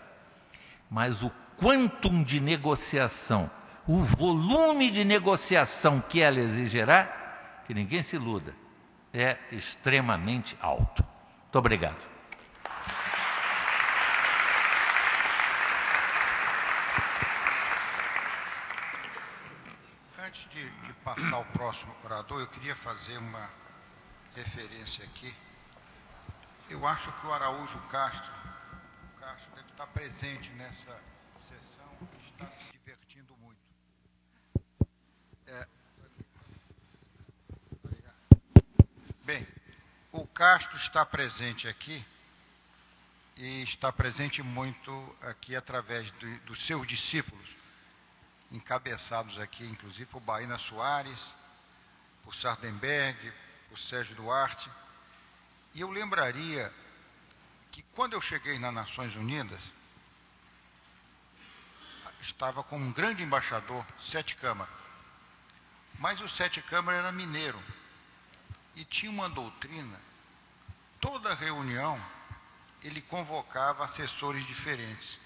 Mas o quantum de negociação, o volume de negociação que ela exigirá, que ninguém se iluda, é extremamente alto. Muito obrigado. Antes de passar ao próximo orador, eu queria fazer uma referência aqui. Eu acho que o Araújo Castro deve estar presente nessa sessão e está se divertindo muito. Bem, o Castro está presente aqui e está presente muito aqui através dos seus discípulos. encabeçados aqui, inclusive por Baena Soares, por Sardenberg, por Sérgio Duarte. E eu lembraria que quando eu cheguei nas Nações Unidas, estava com um grande embaixador, Sete Câmara. Mas o Sete Câmara era mineiro e tinha uma doutrina. Toda reunião ele convocava assessores diferentes.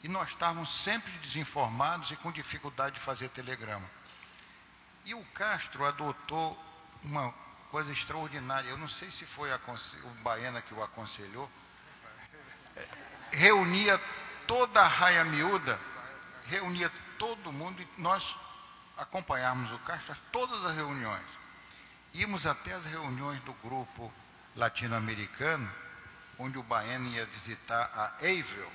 E nós estávamos sempre desinformados e com dificuldade de fazer telegrama. E o Castro adotou uma coisa extraordinária. Eu não sei se foi o Baena que o aconselhou. Reunia toda a raia miúda, reunia todo mundo e nós acompanhávamos o Castro a todas as reuniões. Íamos até as reuniões do grupo latino-americano, onde o Baena ia visitar a Avril.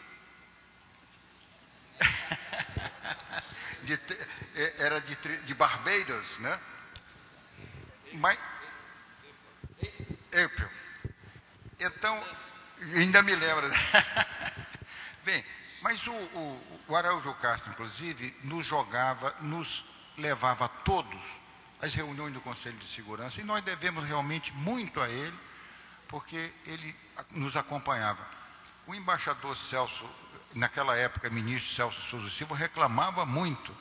Era de Barbados, né? Mas, April. Então, ainda me lembro. Bem, mas o Araújo Castro, inclusive, nos levava a todos às reuniões do Conselho de Segurança, e nós devemos realmente muito a ele, porque ele nos acompanhava. O embaixador Celso, naquela época, ministro Celso Souza Silva, reclamava muito.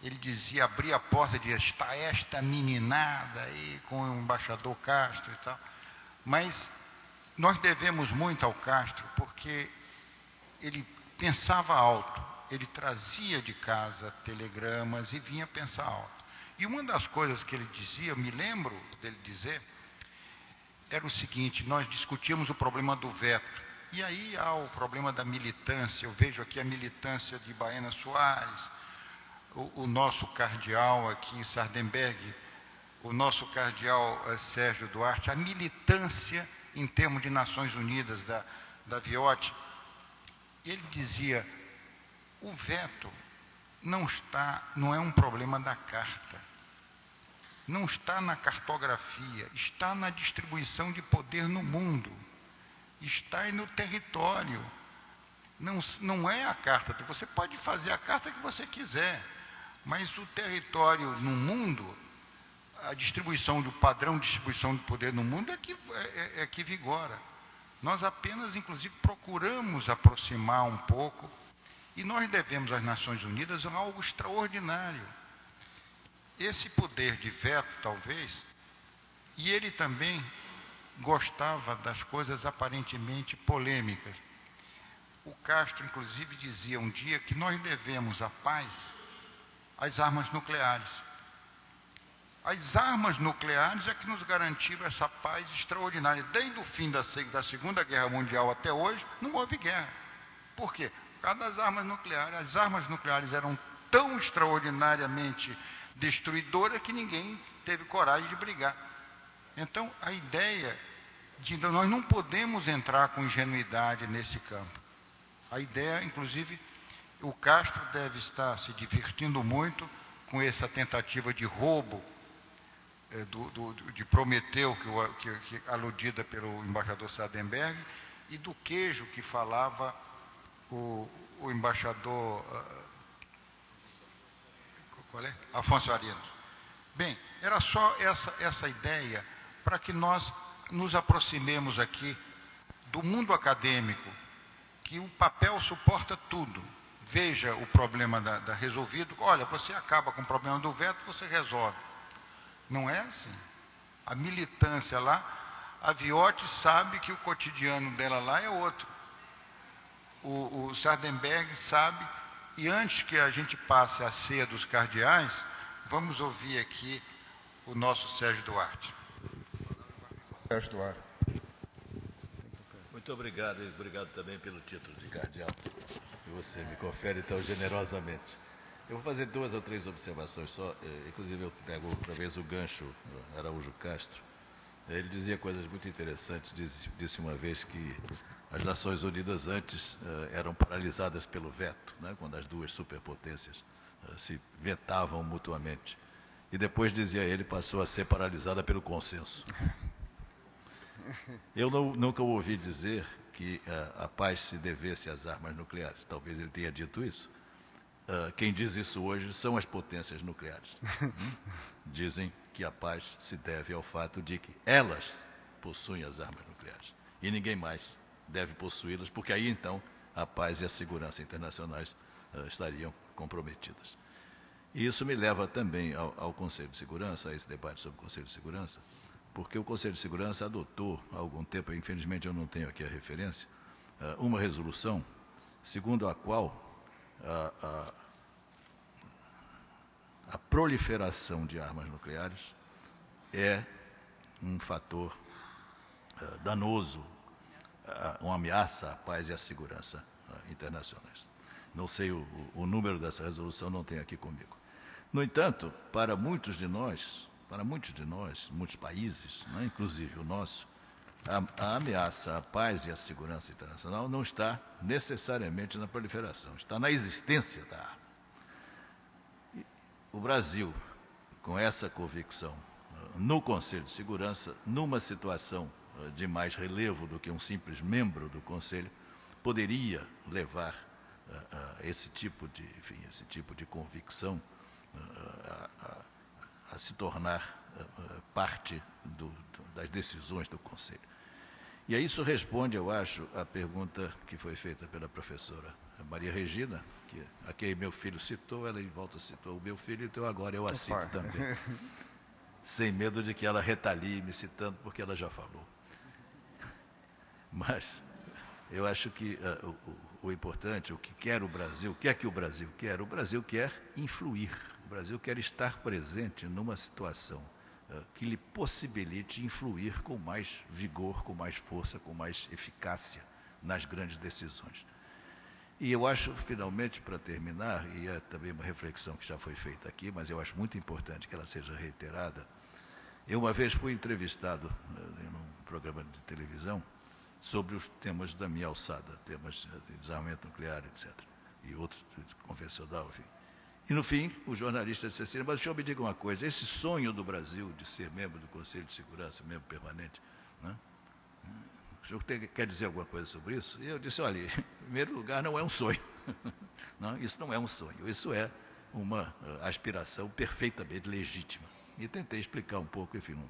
Ele dizia, abria a porta e dizia, está esta meninada aí com o embaixador Castro e tal. Mas nós devemos muito ao Castro, porque ele pensava alto, ele trazia de casa telegramas e vinha pensar alto. E uma das coisas que ele dizia, me lembro dele dizer, era o seguinte: nós discutíamos o problema do veto. E aí há o problema da militância. Eu vejo aqui a militância de Baena Soares, o nosso cardeal aqui, Sardenberg, o nosso cardeal Sérgio Duarte, a militância em termos de Nações Unidas da Viotti. Ele dizia, o veto não é um problema da carta, não está na cartografia, está na distribuição de poder no mundo, está aí no território, não é a carta. Você pode fazer a carta que você quiser, mas o território no mundo, a distribuição do padrão de distribuição de poder no mundo é que vigora. Nós apenas, inclusive, procuramos aproximar um pouco, e nós devemos às Nações Unidas algo extraordinário. Esse poder de veto, talvez, e ele também gostava das coisas aparentemente polêmicas. O Castro, inclusive, dizia um dia que nós devemos a paz às armas nucleares. As armas nucleares é que nos garantiram essa paz extraordinária. Desde o fim da Segunda Guerra Mundial até hoje, não houve guerra. Por quê? Por causa das armas nucleares. As armas nucleares eram tão extraordinariamente destruidoras que ninguém teve coragem de brigar. Então, a ideia de nós não podemos entrar com ingenuidade nesse campo. A ideia, inclusive, o Castro deve estar se divertindo muito com essa tentativa de roubo de Prometeu, que aludida pelo embaixador Sardenberg, e do queijo que falava o embaixador qual é? Afonso Arinos. Bem, era só essa ideia para que nós nos aproximemos aqui do mundo acadêmico, que o papel suporta tudo. Veja o problema resolvido. Olha, você acaba com o problema do veto, você resolve. Não é assim. A militância lá, a Viotti sabe que o cotidiano dela lá é outro. O Sardenberg sabe, e antes que a gente passe a ceia dos cardeais, vamos ouvir aqui o nosso Sérgio Duarte. Sérgio Duarte. Muito obrigado, e obrigado também pelo título de cardeal que você me confere tão generosamente. Eu vou fazer 2 ou 3 observações só, inclusive eu pego outra vez o gancho do Araújo Castro. Ele dizia coisas muito interessantes, disse uma vez que as Nações Unidas antes eram paralisadas pelo veto, né, quando as duas superpotências se vetavam mutuamente. E depois, dizia ele, passou a ser paralisada pelo consenso. Eu nunca ouvi dizer que a paz se devesse às armas nucleares. Talvez ele tenha dito isso. quem diz isso hoje são as potências nucleares. Dizem que a paz se deve ao fato de que elas possuem as armas nucleares e ninguém mais deve possuí-las, porque aí então a paz e a segurança internacionais estariam comprometidas. E isso me leva também ao Conselho de Segurança, a esse debate sobre o Conselho de Segurança, porque o Conselho de Segurança adotou há algum tempo, infelizmente eu não tenho aqui a referência, uma resolução segundo a qual a proliferação de armas nucleares é um fator danoso, uma ameaça à paz e à segurança internacionais. Não sei o número dessa resolução, não tenho aqui comigo. No entanto, para muitos de nós, muitos países, né, inclusive o nosso, a ameaça à paz e à segurança internacional não está necessariamente na proliferação, está na existência da arma. O Brasil, com essa convicção, no Conselho de Segurança, numa situação de mais relevo do que um simples membro do Conselho, poderia levar esse tipo de convicção a se tornar parte das decisões do Conselho. E aí isso responde, eu acho, à pergunta que foi feita pela professora Maria Regina, a quem meu filho citou, ela em volta citou o meu filho, então agora eu a cito também. Sem medo de que ela retalie me citando, porque ela já falou. Mas eu acho que o importante, o que quer o Brasil, o que é que o Brasil quer? O Brasil quer influir, o Brasil quer estar presente numa situação que lhe possibilite influir com mais vigor, com mais força, com mais eficácia nas grandes decisões. E eu acho, finalmente, para terminar, e é também uma reflexão que já foi feita aqui, mas eu acho muito importante que ela seja reiterada. Eu uma vez fui entrevistado em um programa de televisão sobre os temas da minha alçada, temas de desarmamento nuclear, etc., e outros convencional, enfim. E, no fim, o jornalista disse assim, mas o senhor me diga uma coisa, esse sonho do Brasil de ser membro do Conselho de Segurança, membro permanente, né? O senhor quer dizer alguma coisa sobre isso? E eu disse, olha, em primeiro lugar, não é um sonho. Não, isso não é um sonho, isso é uma aspiração perfeitamente legítima. E tentei explicar um pouco, enfim,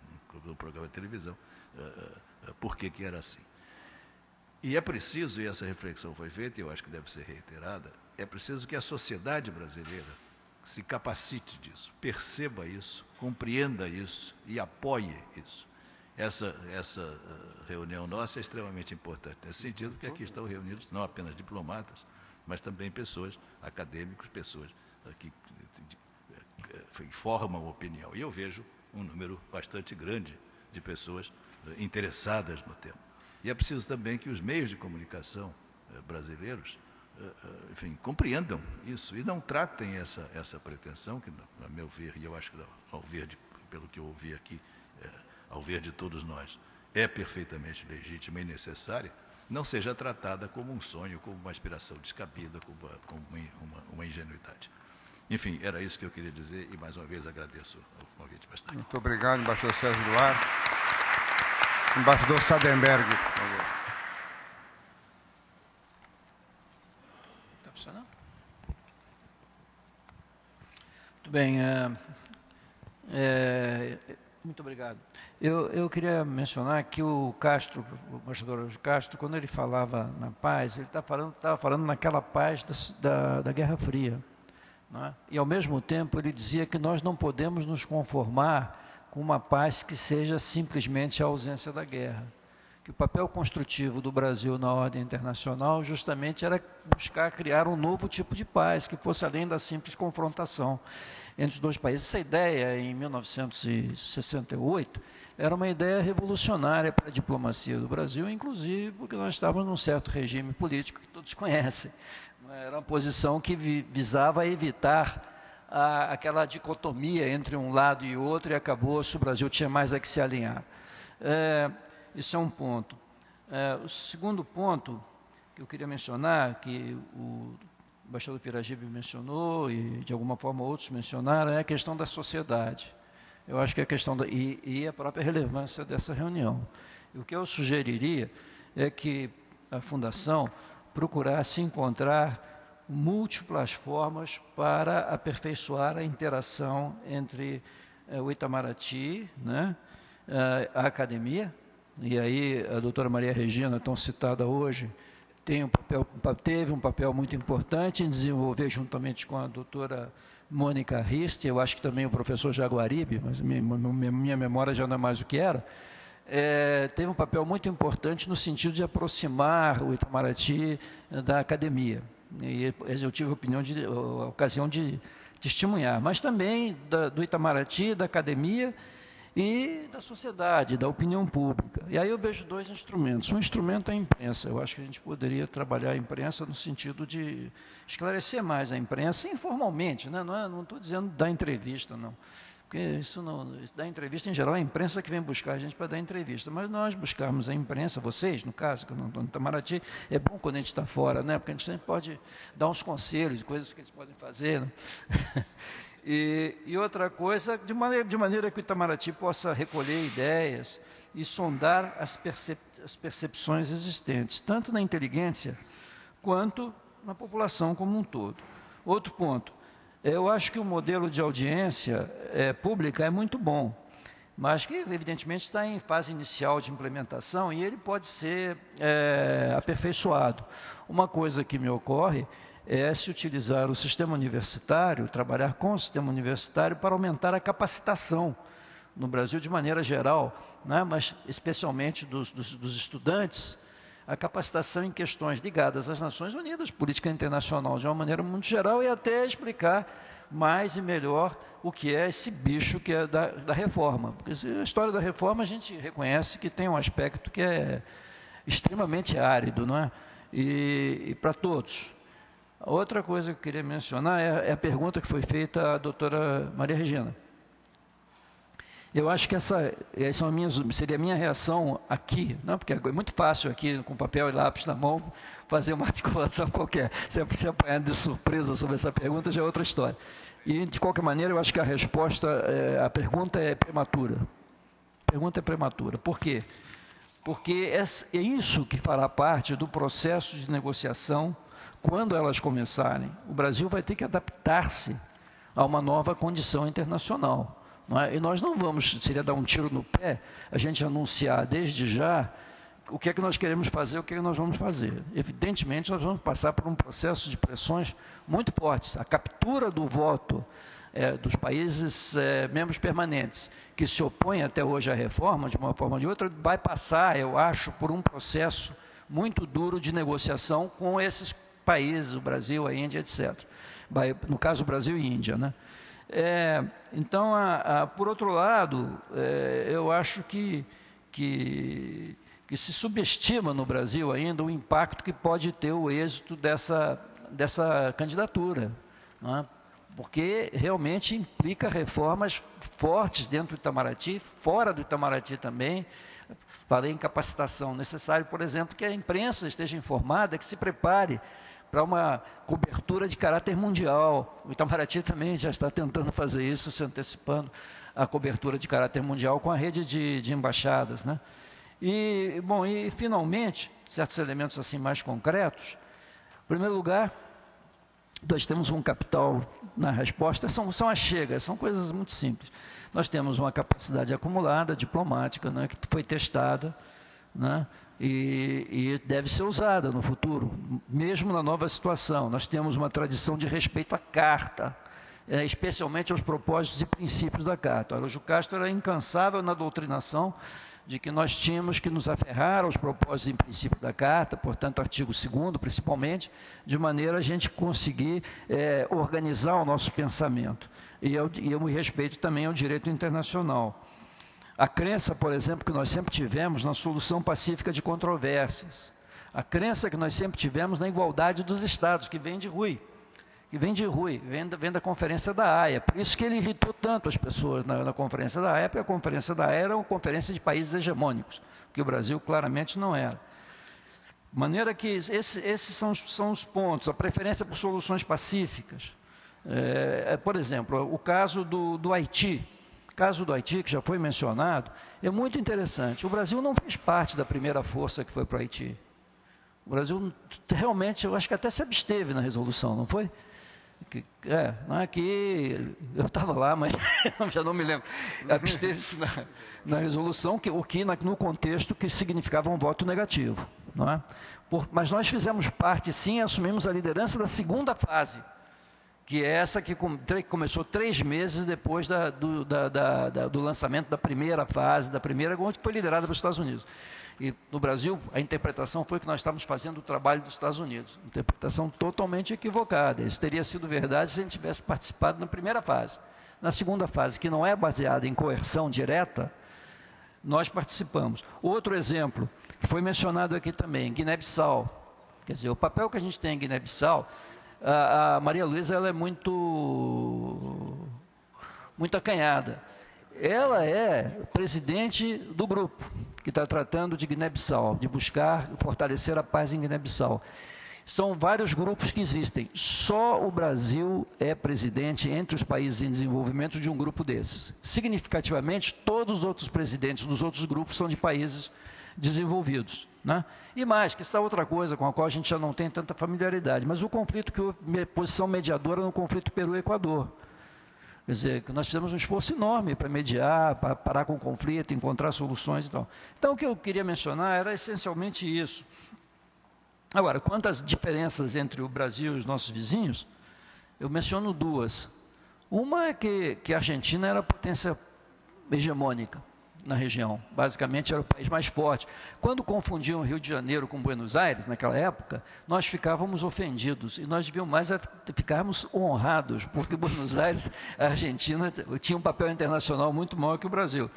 no programa de televisão, por que era assim. E é preciso, e essa reflexão foi feita, e eu acho que deve ser reiterada, é preciso que a sociedade brasileira se capacite disso, perceba isso, compreenda isso e apoie isso. Essa reunião nossa é extremamente importante, nesse sentido, porque aqui estão reunidos não apenas diplomatas, mas também pessoas, acadêmicos, pessoas que formam opinião. E eu vejo um número bastante grande de pessoas interessadas no tema. E é preciso também que os meios de comunicação brasileiros, enfim, compreendam isso e não tratem essa pretensão, que, a meu ver, e eu acho que pelo que eu ouvi aqui, ao ver de todos nós, é perfeitamente legítima e necessária, não seja tratada como um sonho, como uma aspiração descabida, como uma ingenuidade. Enfim, era isso que eu queria dizer e mais uma vez agradeço o convite para estar aqui. Muito obrigado, embaixador Sérgio Duarte. Embaixador Sadenberg, por favor. Está funcionando? Muito bem. Muito obrigado. Eu queria mencionar que o Castro, o embaixador Castro, quando ele falava na paz, ele estava falando naquela paz da Guerra Fria. Não é? E, ao mesmo tempo, ele dizia que nós não podemos nos conformar com uma paz que seja simplesmente a ausência da guerra. Que o papel construtivo do Brasil na ordem internacional justamente era buscar criar um novo tipo de paz, que fosse além da simples confrontação entre os dois países. Essa ideia, em 1968, era uma ideia revolucionária para a diplomacia do Brasil, inclusive porque nós estávamos num certo regime político que todos conhecem. Era uma posição que visava evitar aquela dicotomia entre um lado e outro, e acabou-se, o Brasil tinha mais a que se alinhar. Isso é um ponto. O segundo ponto que eu queria mencionar, que o embaixador Piragibe mencionou, e de alguma forma outros mencionaram, é a questão da sociedade. Eu acho que é a questão e a própria relevância dessa reunião. E o que eu sugeriria é que a Fundação procurasse encontrar múltiplas formas para aperfeiçoar a interação entre o Itamaraty, né, a academia, e aí a doutora Maria Regina, tão citada hoje, teve um papel muito importante em desenvolver, juntamente com a doutora Mônica Rist, eu acho que também o professor Jaguaribe, mas minha memória já não é mais o que era, teve um papel muito importante no sentido de aproximar o Itamaraty da academia. E eu tive a ocasião de testemunhar, mas também do Itamaraty, da academia e da sociedade, da opinião pública. E aí eu vejo dois instrumentos. Um instrumento é a imprensa. Eu acho que a gente poderia trabalhar a imprensa no sentido de esclarecer mais a imprensa informalmente, né? Não estou dizendo dar entrevista, não. Porque isso não, dar entrevista em geral é a imprensa que vem buscar a gente para dar entrevista. Mas nós buscarmos a imprensa, vocês, no caso, que eu não estou no Itamaraty, é bom quando a gente está fora, né? Porque a gente sempre pode dar uns conselhos, coisas que eles podem fazer, né? E outra coisa, de maneira que o Itamaraty possa recolher ideias e sondar as percepções existentes, tanto na inteligência quanto na população como um todo. Outro ponto, eu acho que o modelo de audiência pública é muito bom, mas que evidentemente está em fase inicial de implementação e ele pode ser aperfeiçoado. Uma coisa que me ocorre é se utilizar o sistema universitário, trabalhar com o sistema universitário para aumentar a capacitação no Brasil de maneira geral, né? Mas especialmente dos estudantes, a capacitação em questões ligadas às Nações Unidas, política internacional de uma maneira muito geral e até explicar mais e melhor o que é esse bicho que é da reforma. Porque a história da reforma a gente reconhece que tem um aspecto que é extremamente árido, não é? E para todos. Outra coisa que eu queria mencionar é a pergunta que foi feita à doutora Maria Regina. Eu acho que essa seria a minha reação aqui, não? Porque é muito fácil aqui, com papel e lápis na mão, fazer uma articulação qualquer. Se apanhar de surpresa sobre essa pergunta, já é outra história. E, de qualquer maneira, eu acho que a resposta, a pergunta é prematura. A pergunta é prematura. Por quê? Porque é isso que fará parte do processo de negociação quando elas começarem. O Brasil vai ter que adaptar-se a uma nova condição internacional. Não é? E nós não vamos, seria dar um tiro no pé, a gente anunciar desde já o que é que nós queremos fazer, o que é que nós vamos fazer. Evidentemente, nós vamos passar por um processo de pressões muito fortes. A captura do voto dos países membros permanentes, que se opõem até hoje à reforma, de uma forma ou de outra, vai passar, eu acho, por um processo muito duro de negociação com esses países, o Brasil, a Índia, etc. No caso, o Brasil e Índia, né? Então, por outro lado, eu acho que se subestima no Brasil ainda o impacto que pode ter o êxito dessa candidatura, não é? Porque realmente implica reformas fortes dentro do Itamaraty, fora do Itamaraty também. Falei em capacitação. Necessário, por exemplo, que a imprensa esteja informada, que se prepare para uma cobertura de caráter mundial. O Itamaraty também já está tentando fazer isso, se antecipando a cobertura de caráter mundial com a rede de embaixadas, né? E finalmente, certos elementos assim mais concretos. Em primeiro lugar, nós temos um capital na resposta, são as chegas, são coisas muito simples. Nós temos uma capacidade acumulada, diplomática, né, que foi testada, né, e deve ser usada no futuro, mesmo na nova situação. Nós temos uma tradição de respeito à Carta, especialmente aos propósitos e princípios da Carta. Araújo Castro era incansável na doutrinação de que nós tínhamos que nos aferrar aos propósitos e princípios da Carta, portanto, artigo 2º, principalmente, de maneira a gente conseguir organizar o nosso pensamento. E eu me respeito também ao direito internacional. A crença, por exemplo, que nós sempre tivemos na solução pacífica de controvérsias. A crença que nós sempre tivemos na igualdade dos Estados, que vem de Rui. Vem da Conferência da Haia. Por isso que ele irritou tanto as pessoas na Conferência da Haia, porque a Conferência da Haia era uma conferência de países hegemônicos, que o Brasil claramente não era. De maneira que esses são os pontos. A preferência por soluções pacíficas. Por exemplo, o caso do Haiti. O caso do Haiti, que já foi mencionado, é muito interessante. O Brasil não fez parte da primeira força que foi para o Haiti. O Brasil realmente, eu acho que até se absteve na resolução, não foi? Não é que eu estava lá, mas já não me lembro. Absteve-se na resolução, o que no contexto que significava um voto negativo. Não é? Mas nós fizemos parte, sim, assumimos a liderança da segunda fase, que é essa que começou 3 meses depois do lançamento da primeira fase, que foi liderada pelos Estados Unidos. E no Brasil, a interpretação foi que nós estávamos fazendo o trabalho dos Estados Unidos. Interpretação totalmente equivocada. Isso teria sido verdade se a gente tivesse participado na primeira fase. Na segunda fase, que não é baseada em coerção direta, nós participamos. Outro exemplo, que foi mencionado aqui também, Guiné-Bissau. Quer dizer, o papel que a gente tem em Guiné-Bissau, a Maria Luísa ela é muito acanhada. Ela é presidente do grupo que está tratando de Guiné-Bissau, de buscar fortalecer a paz em Guiné-Bissau. São vários grupos que existem. Só o Brasil é presidente entre os países em desenvolvimento de um grupo desses. Significativamente, todos os outros presidentes dos outros grupos são de países desenvolvidos. Né? E mais, que está outra coisa com a qual a gente já não tem tanta familiaridade, mas o conflito que houve, posição mediadora no conflito Peru-Equador. Quer dizer, que nós fizemos um esforço enorme para mediar, para parar com o conflito, encontrar soluções e tal. Então, o que eu queria mencionar era essencialmente isso. Agora, quanto às diferenças entre o Brasil e os nossos vizinhos, eu menciono 2. Uma é que a Argentina era a potência hegemônica na região. Basicamente, era o país mais forte. Quando confundiam o Rio de Janeiro com Buenos Aires, naquela época, nós ficávamos ofendidos. E nós devíamos mais ficarmos honrados, porque Buenos Aires, a Argentina, tinha um papel internacional muito maior que o Brasil.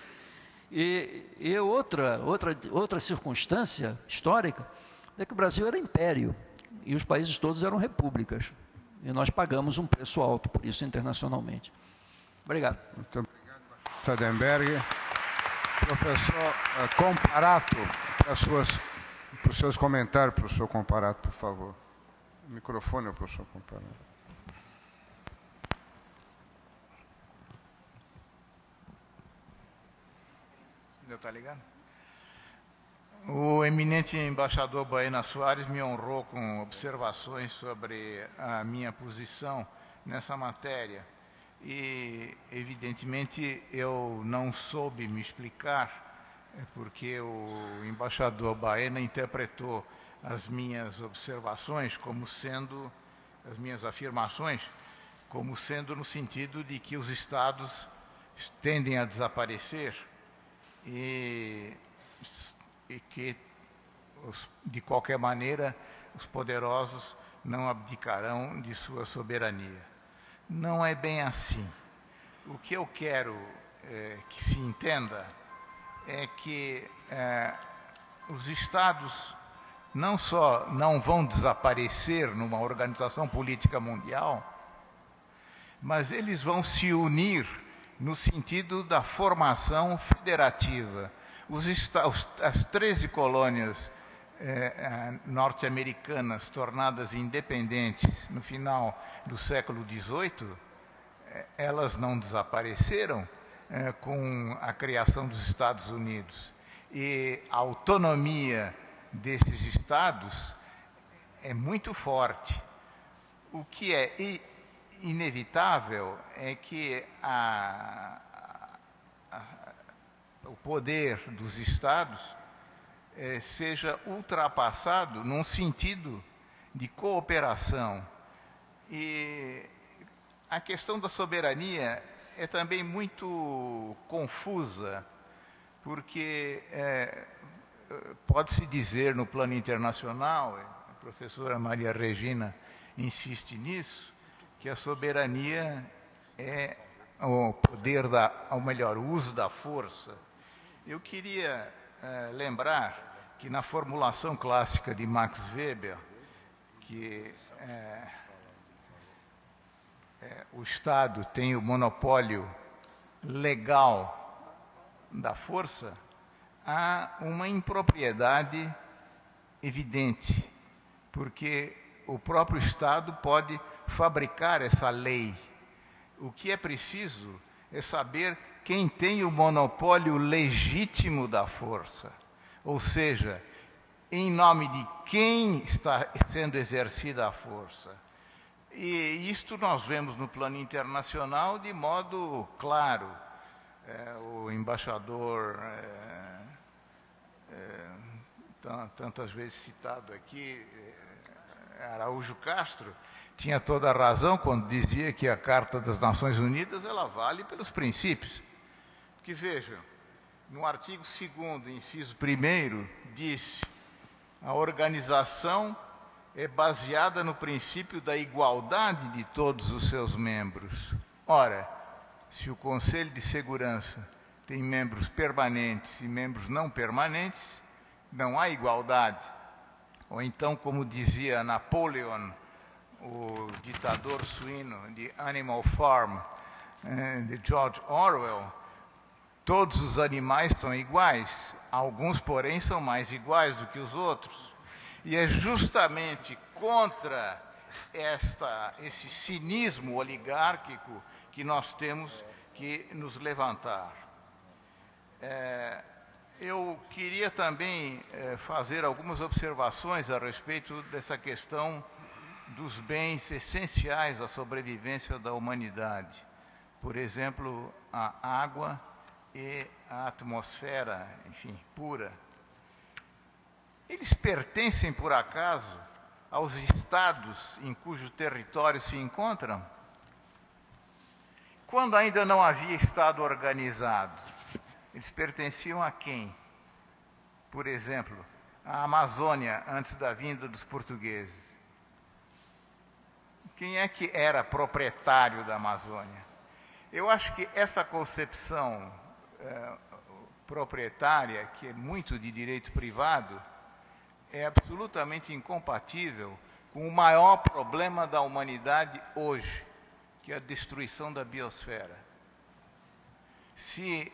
E outra circunstância histórica é que o Brasil era império e os países todos eram repúblicas. E nós pagamos um preço alto por isso internacionalmente. Obrigado. Muito obrigado, Sadenberg. Professor Comparato, para os seus comentários, professor Comparato, por favor. O microfone ao professor Comparato. Está ligado? O eminente embaixador Baena Soares me honrou com observações sobre a minha posição nessa matéria. E, evidentemente, eu não soube me explicar, porque o embaixador Baena interpretou as minhas observações como sendo, as minhas afirmações, como sendo no sentido de que os estados tendem a desaparecer e que, de qualquer maneira, os poderosos não abdicarão de sua soberania. Não é bem assim. O que eu quero que se entenda é que os estados não só não vão desaparecer numa organização política mundial, mas eles vão se unir no sentido da formação federativa. As 13 colônias norte-americanas tornadas independentes no final do século XVIII, elas não desapareceram com a criação dos Estados Unidos. E a autonomia desses estados é muito forte. O que é inevitável é que o poder dos estados seja ultrapassado num sentido de cooperação. E a questão da soberania é também muito confusa, porque pode-se dizer no plano internacional, a professora Maria Regina insiste nisso, que a soberania é o poder ou melhor, o uso da força. Eu queria lembrar que na formulação clássica de Max Weber, que o Estado tem o monopólio legal da força, há uma impropriedade evidente, porque o próprio Estado pode fabricar essa lei. O que é preciso é saber quem tem o monopólio legítimo da força. Ou seja, em nome de quem está sendo exercida a força. E isto nós vemos no plano internacional de modo claro. O embaixador, tantas vezes citado aqui, Araújo Castro, tinha toda a razão quando dizia que a Carta das Nações Unidas ela vale pelos princípios. Porque vejam, no artigo 2º, inciso 1º, diz: a organização é baseada no princípio da igualdade de todos os seus membros. Ora, se o Conselho de Segurança tem membros permanentes e membros não permanentes, não há igualdade. Ou então, como dizia Napoleon, o ditador suíno de Animal Farm, de George Orwell, todos os animais são iguais, alguns, porém, são mais iguais do que os outros. E é justamente contra esse cinismo oligárquico que nós temos que nos levantar. Eu queria também fazer algumas observações a respeito dessa questão dos bens essenciais à sobrevivência da humanidade. Por exemplo, a água e a atmosfera, enfim, pura. Eles pertencem, por acaso, aos estados em cujo território se encontram? Quando ainda não havia Estado organizado, eles pertenciam a quem? Por exemplo, a Amazônia, antes da vinda dos portugueses. Quem é que era proprietário da Amazônia? Eu acho que essa concepção proprietária, que é muito de direito privado, é absolutamente incompatível com o maior problema da humanidade hoje, que é a destruição da biosfera. Se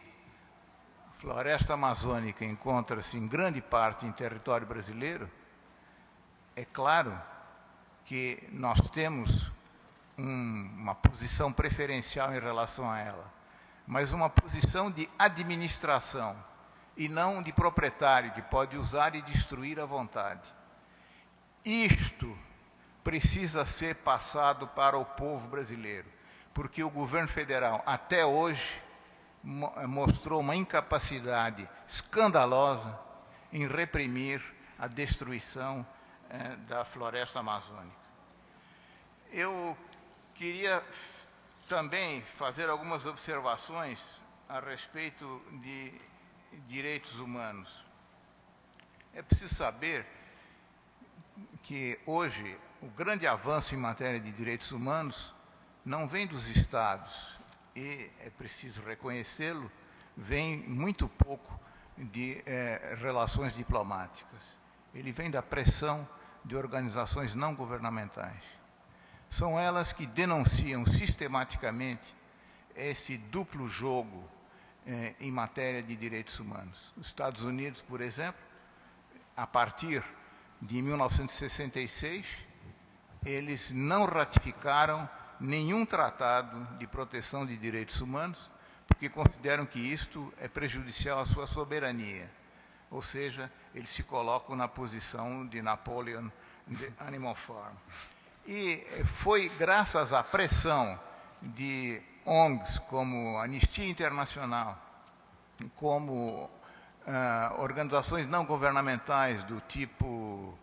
a floresta amazônica encontra-se em grande parte em território brasileiro, é claro que nós temos uma posição preferencial em relação a ela, mas uma posição de administração e não de proprietário, que pode usar e destruir à vontade. Isto precisa ser passado para o povo brasileiro, porque o governo federal, até hoje, mostrou uma incapacidade escandalosa em reprimir a destruição da floresta amazônica. Eu queria também fazer algumas observações a respeito de direitos humanos. É preciso saber que hoje o grande avanço em matéria de direitos humanos não vem dos Estados, e é preciso reconhecê-lo, vem muito pouco de relações diplomáticas. Ele vem da pressão de organizações não governamentais. São elas que denunciam sistematicamente esse duplo jogo em matéria de direitos humanos. Os Estados Unidos, por exemplo, a partir de 1966, eles não ratificaram nenhum tratado de proteção de direitos humanos, porque consideram que isto é prejudicial à sua soberania. Ou seja, eles se colocam na posição de Napoleon de Animal Farm. E foi graças à pressão de ONGs como Anistia Internacional, como organizações não governamentais do tipo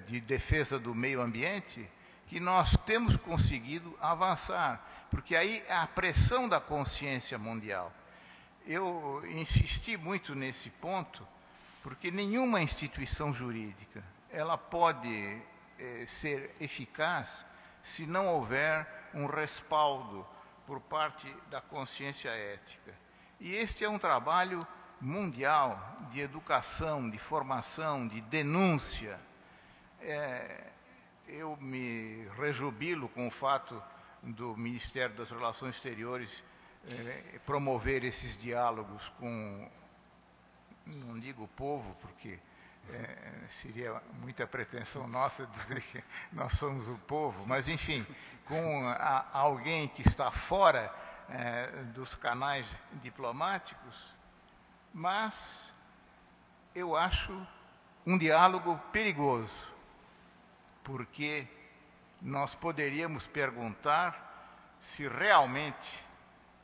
de defesa do meio ambiente, que nós temos conseguido avançar, porque aí é a pressão da consciência mundial. Eu insisti muito nesse ponto, porque nenhuma instituição jurídica ela pode ser eficaz se não houver um respaldo por parte da consciência ética. E este é um trabalho mundial de educação, de formação, de denúncia. Eu me rejubilo com o fato do Ministério das Relações Exteriores promover esses diálogos com, não digo o povo, porque seria muita pretensão nossa dizer que nós somos o povo, mas enfim, com alguém que está fora dos canais diplomáticos, mas eu acho um diálogo perigoso, porque nós poderíamos perguntar se realmente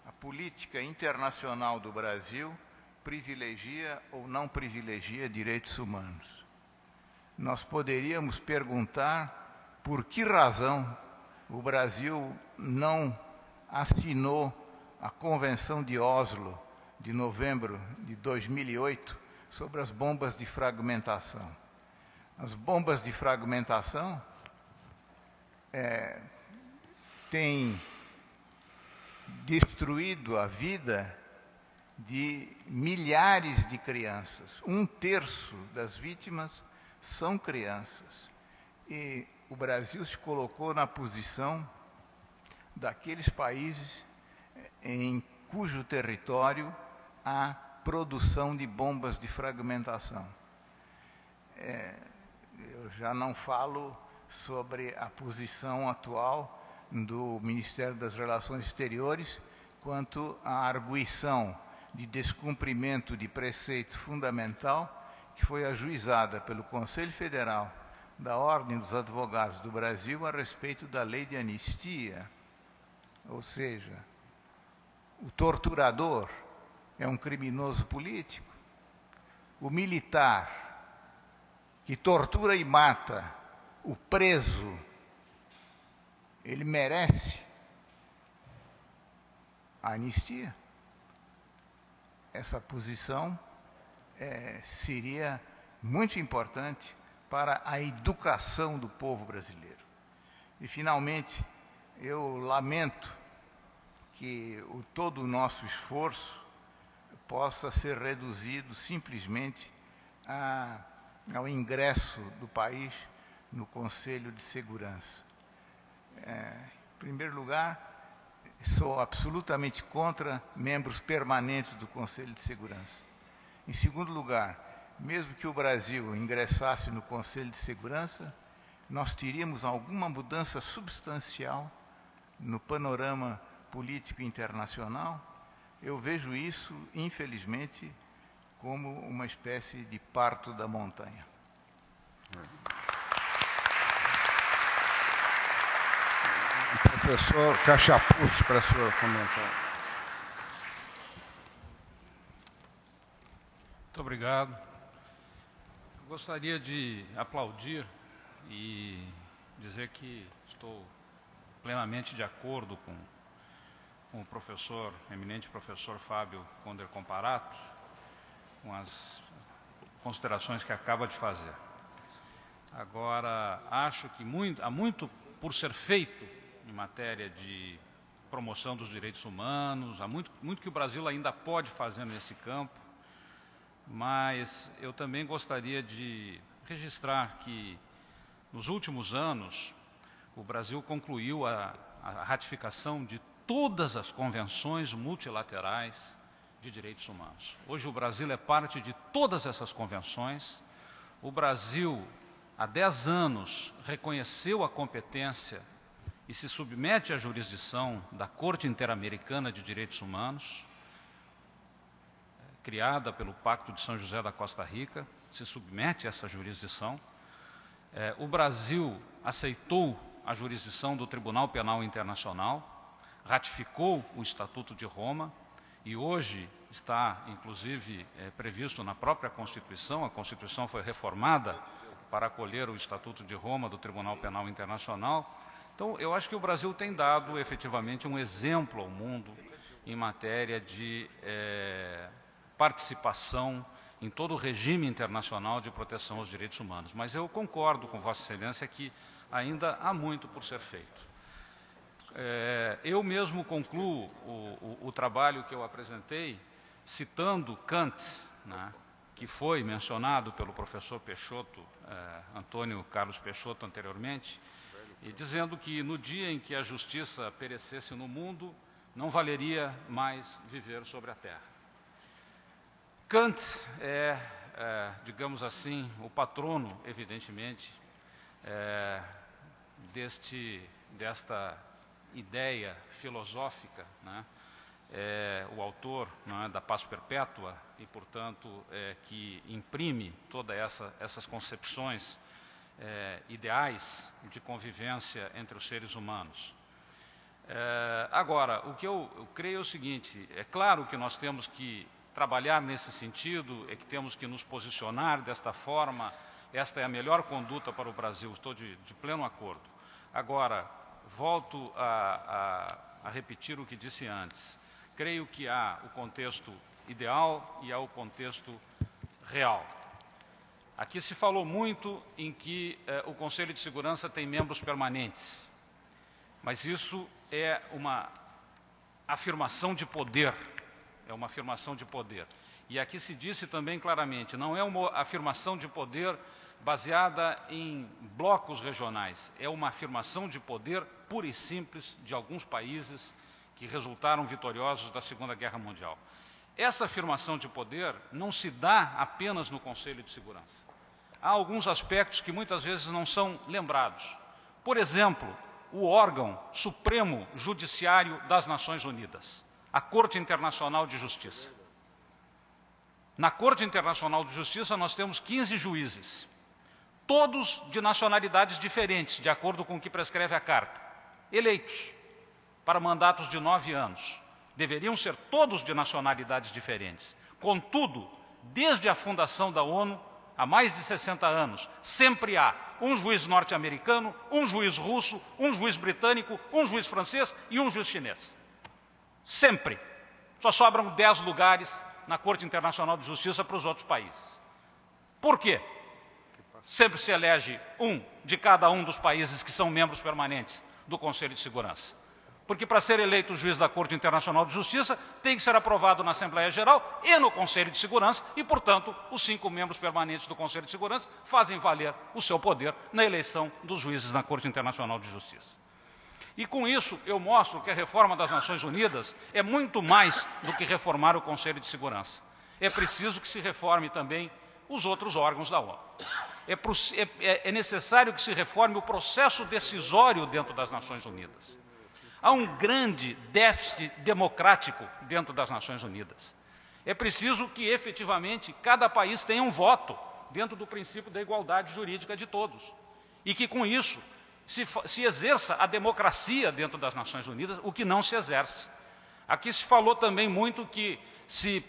a política internacional do Brasil privilegia ou não privilegia direitos humanos. Nós poderíamos perguntar por que razão o Brasil não assinou a Convenção de Oslo de novembro de 2008 sobre as bombas de fragmentação. As bombas de fragmentação têm destruído a vida de milhares de crianças. 1/3 das vítimas são crianças. E o Brasil se colocou na posição daqueles países em cujo território há produção de bombas de fragmentação. Eu já não falo sobre a posição atual do Ministério das Relações Exteriores quanto à arguição de descumprimento de preceito fundamental que foi ajuizada pelo Conselho Federal da Ordem dos Advogados do Brasil a respeito da lei de anistia. Ou seja, o torturador é um criminoso político. O militar que tortura e mata o preso, ele merece a anistia. Essa posição seria muito importante para a educação do povo brasileiro. E, finalmente, eu lamento que todo o nosso esforço possa ser reduzido simplesmente ao ingresso do país no Conselho de Segurança. Em primeiro lugar, sou absolutamente contra membros permanentes do Conselho de Segurança. Em segundo lugar, mesmo que o Brasil ingressasse no Conselho de Segurança, nós teríamos alguma mudança substancial no panorama político internacional. Eu vejo isso, infelizmente, como uma espécie de parto da montanha. Professor Cachapuz, para o seu comentário. Muito obrigado. Eu gostaria de aplaudir e dizer que estou plenamente de acordo com o professor, eminente professor Fábio Conder Comparato, com as considerações que acaba de fazer. Agora, acho que há muito por ser feito em matéria de promoção dos direitos humanos, há muito que o Brasil ainda pode fazer nesse campo, mas eu também gostaria de registrar que, nos últimos anos, o Brasil concluiu a ratificação de todas as convenções multilaterais de direitos humanos. Hoje o Brasil é parte de todas essas convenções. O Brasil, há 10 anos, reconheceu a competência e se submete à jurisdição da Corte Interamericana de Direitos Humanos, criada pelo Pacto de São José da Costa Rica, se submete a essa jurisdição. O Brasil aceitou a jurisdição do Tribunal Penal Internacional, ratificou o Estatuto de Roma e hoje está, inclusive, previsto na própria Constituição. A Constituição foi reformada para acolher o Estatuto de Roma do Tribunal Penal Internacional. Então, eu acho que o Brasil tem dado efetivamente um exemplo ao mundo em matéria de participação em todo o regime internacional de proteção aos direitos humanos. Mas eu concordo com Vossa Excelência que ainda há muito por ser feito. Eu mesmo concluo o trabalho que eu apresentei citando Kant, né, que foi mencionado pelo professor Peixoto, Antônio Carlos Peixoto anteriormente, e dizendo que no dia em que a justiça perecesse no mundo, não valeria mais viver sobre a terra. Kant digamos assim, o patrono, evidentemente, desta ideia filosófica, né, o autor, não é, da paz perpétua e, portanto, que imprime todas essas concepções ideais de convivência entre os seres humanos. Agora, o que eu creio é o seguinte: é claro que nós temos que trabalhar nesse sentido, é que temos que nos posicionar desta forma, esta é a melhor conduta para o Brasil, estou de pleno acordo. Agora, volto a repetir o que disse antes. Creio que há o contexto ideal e há o contexto real. Aqui se falou muito em que o Conselho de Segurança tem membros permanentes, mas isso é uma afirmação de poder, E aqui se disse também claramente, não é uma afirmação de poder baseada em blocos regionais, é uma afirmação de poder pura e simples de alguns países que resultaram vitoriosos da Segunda Guerra Mundial. Essa afirmação de poder não se dá apenas no Conselho de Segurança. Há alguns aspectos que muitas vezes não são lembrados. Por exemplo, o órgão supremo judiciário das Nações Unidas, a Corte Internacional de Justiça. Na Corte Internacional de Justiça nós temos 15 juízes, todos de nacionalidades diferentes, de acordo com o que prescreve a Carta, eleitos para mandatos de 9 anos. Deveriam ser todos de nacionalidades diferentes. Contudo, desde a fundação da ONU, há mais de 60 anos, sempre há um juiz norte-americano, um juiz russo, um juiz britânico, um juiz francês e um juiz chinês. Sempre. Só sobram 10 lugares na Corte Internacional de Justiça para os outros países. Por quê? Sempre se elege um de cada um dos países que são membros permanentes do Conselho de Segurança. Porque para ser eleito o juiz da Corte Internacional de Justiça, tem que ser aprovado na Assembleia Geral e no Conselho de Segurança, e, portanto, os 5 membros permanentes do Conselho de Segurança fazem valer o seu poder na eleição dos juízes na Corte Internacional de Justiça. E com isso eu mostro que a reforma das Nações Unidas é muito mais do que reformar o Conselho de Segurança. É preciso que se reforme também os outros órgãos da ONU. É necessário que se reforme o processo decisório dentro das Nações Unidas. Há um grande déficit democrático dentro das Nações Unidas. É preciso que, efetivamente, cada país tenha um voto dentro do princípio da igualdade jurídica de todos. E que, com isso, se exerça a democracia dentro das Nações Unidas, o que não se exerce. Aqui se falou também muito que se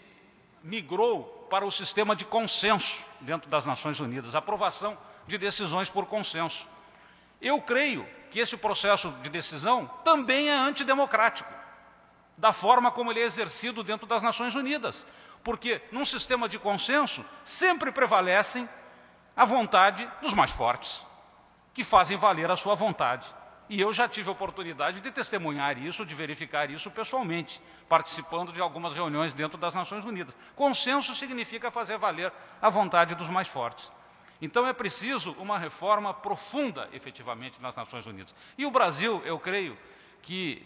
migrou para o sistema de consenso dentro das Nações Unidas, aprovação de decisões por consenso. Eu creio que esse processo de decisão também é antidemocrático, da forma como ele é exercido dentro das Nações Unidas. Porque num sistema de consenso sempre prevalecem a vontade dos mais fortes, que fazem valer a sua vontade. E eu já tive a oportunidade de testemunhar isso, de verificar isso pessoalmente, participando de algumas reuniões dentro das Nações Unidas. Consenso significa fazer valer a vontade dos mais fortes. Então é preciso uma reforma profunda, efetivamente, nas Nações Unidas. E o Brasil, eu creio, que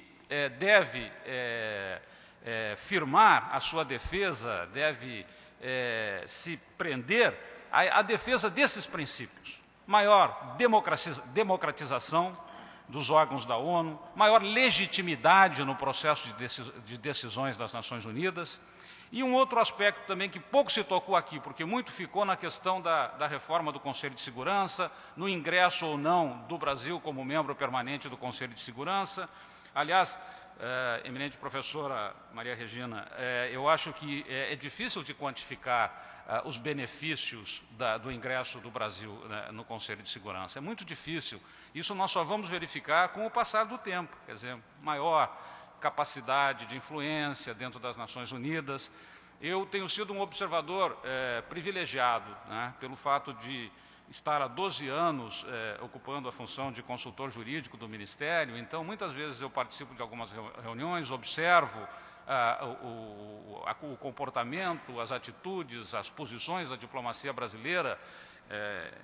deve firmar a sua defesa, deve se prender à defesa desses princípios. Maior democratização dos órgãos da ONU, maior legitimidade no processo de decisões das Nações Unidas. E um outro aspecto também que pouco se tocou aqui, porque muito ficou na questão da reforma do Conselho de Segurança, no ingresso ou não do Brasil como membro permanente do Conselho de Segurança. Aliás, eminente professora Maria Regina, eu acho que é difícil de quantificar os benefícios do ingresso do Brasil no Conselho de Segurança. É muito difícil. Isso nós só vamos verificar com o passar do tempo, quer dizer, maior capacidade de influência dentro das Nações Unidas. Eu tenho sido um observador privilegiado, né, pelo fato de estar há 12 anos ocupando a função de consultor jurídico do Ministério. Então, muitas vezes eu participo de algumas reuniões, observo o comportamento, as atitudes, as posições da diplomacia brasileira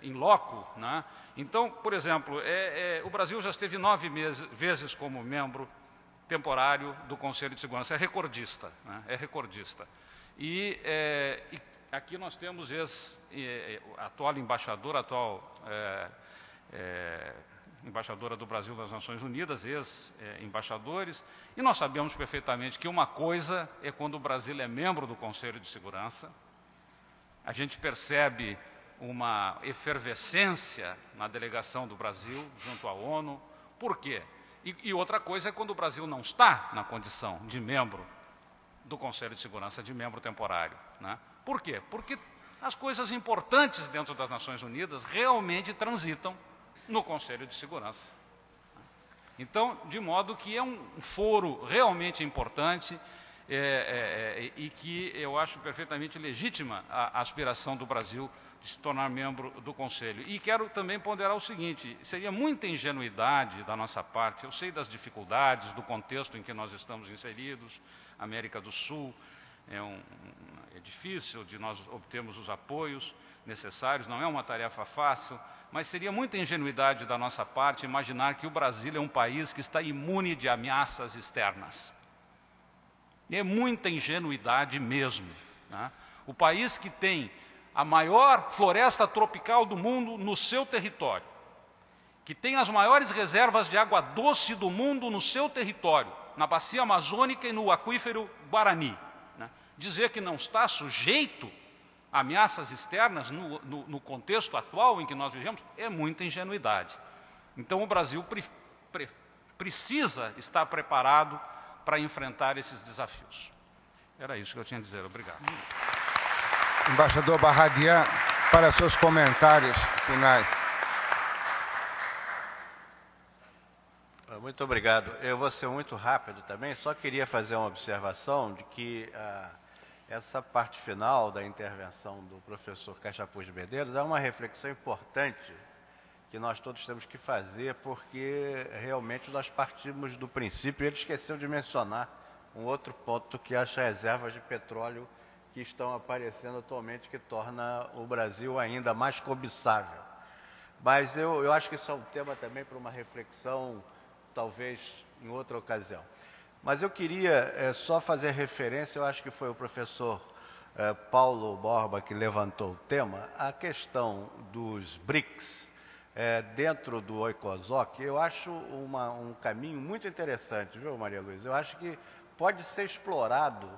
em loco, né? Então, por exemplo, o Brasil já esteve 9 vezes como membro temporário do Conselho de Segurança. É recordista, né? É recordista. E aqui nós temos atual embaixador embaixadora do Brasil nas Nações Unidas, ex-embaixadores, e nós sabemos perfeitamente que uma coisa é quando o Brasil é membro do Conselho de Segurança. A gente percebe uma efervescência na delegação do Brasil junto à ONU. Por quê? E outra coisa é quando o Brasil não está na condição de membro do Conselho de Segurança, de membro temporário, né? Por quê? Porque as coisas importantes dentro das Nações Unidas realmente transitam no Conselho de Segurança. Então, de modo que é um foro realmente importante e que eu acho perfeitamente legítima a aspiração do Brasil de se tornar membro do Conselho. E quero também ponderar o seguinte: seria muita ingenuidade da nossa parte, eu sei das dificuldades, do contexto em que nós estamos inseridos, América do Sul, é difícil de nós obtermos os apoios necessários, não é uma tarefa fácil, mas seria muita ingenuidade da nossa parte imaginar que o Brasil é um país que está imune de ameaças externas. É muita ingenuidade mesmo, né? O país que tem a maior floresta tropical do mundo no seu território, que tem as maiores reservas de água doce do mundo no seu território, na bacia amazônica e no aquífero Guarani, né? Dizer que não está sujeito a ameaças externas no contexto atual em que nós vivemos é muita ingenuidade. Então o Brasil precisa estar preparado para enfrentar esses desafios. Era isso que eu tinha a dizer. Obrigado. Embaixador Barradian, para seus comentários finais. Muito obrigado. Eu vou ser muito rápido também, só queria fazer uma observação de que essa parte final da intervenção do professor Cachapuz de Medeiros é uma reflexão importante que nós todos temos que fazer, porque realmente nós partimos do princípio, ele esqueceu de mencionar um outro ponto, que é as reservas de petróleo que estão aparecendo atualmente, que torna o Brasil ainda mais cobiçável. Mas eu acho que isso é um tema também para uma reflexão, talvez em outra ocasião. Mas eu queria só fazer referência, eu acho que foi o professor Paulo Borba que levantou o tema, a questão dos BRICS dentro do ECOSOC. Eu acho um caminho muito interessante, viu, Maria Luísa? Eu acho que pode ser explorado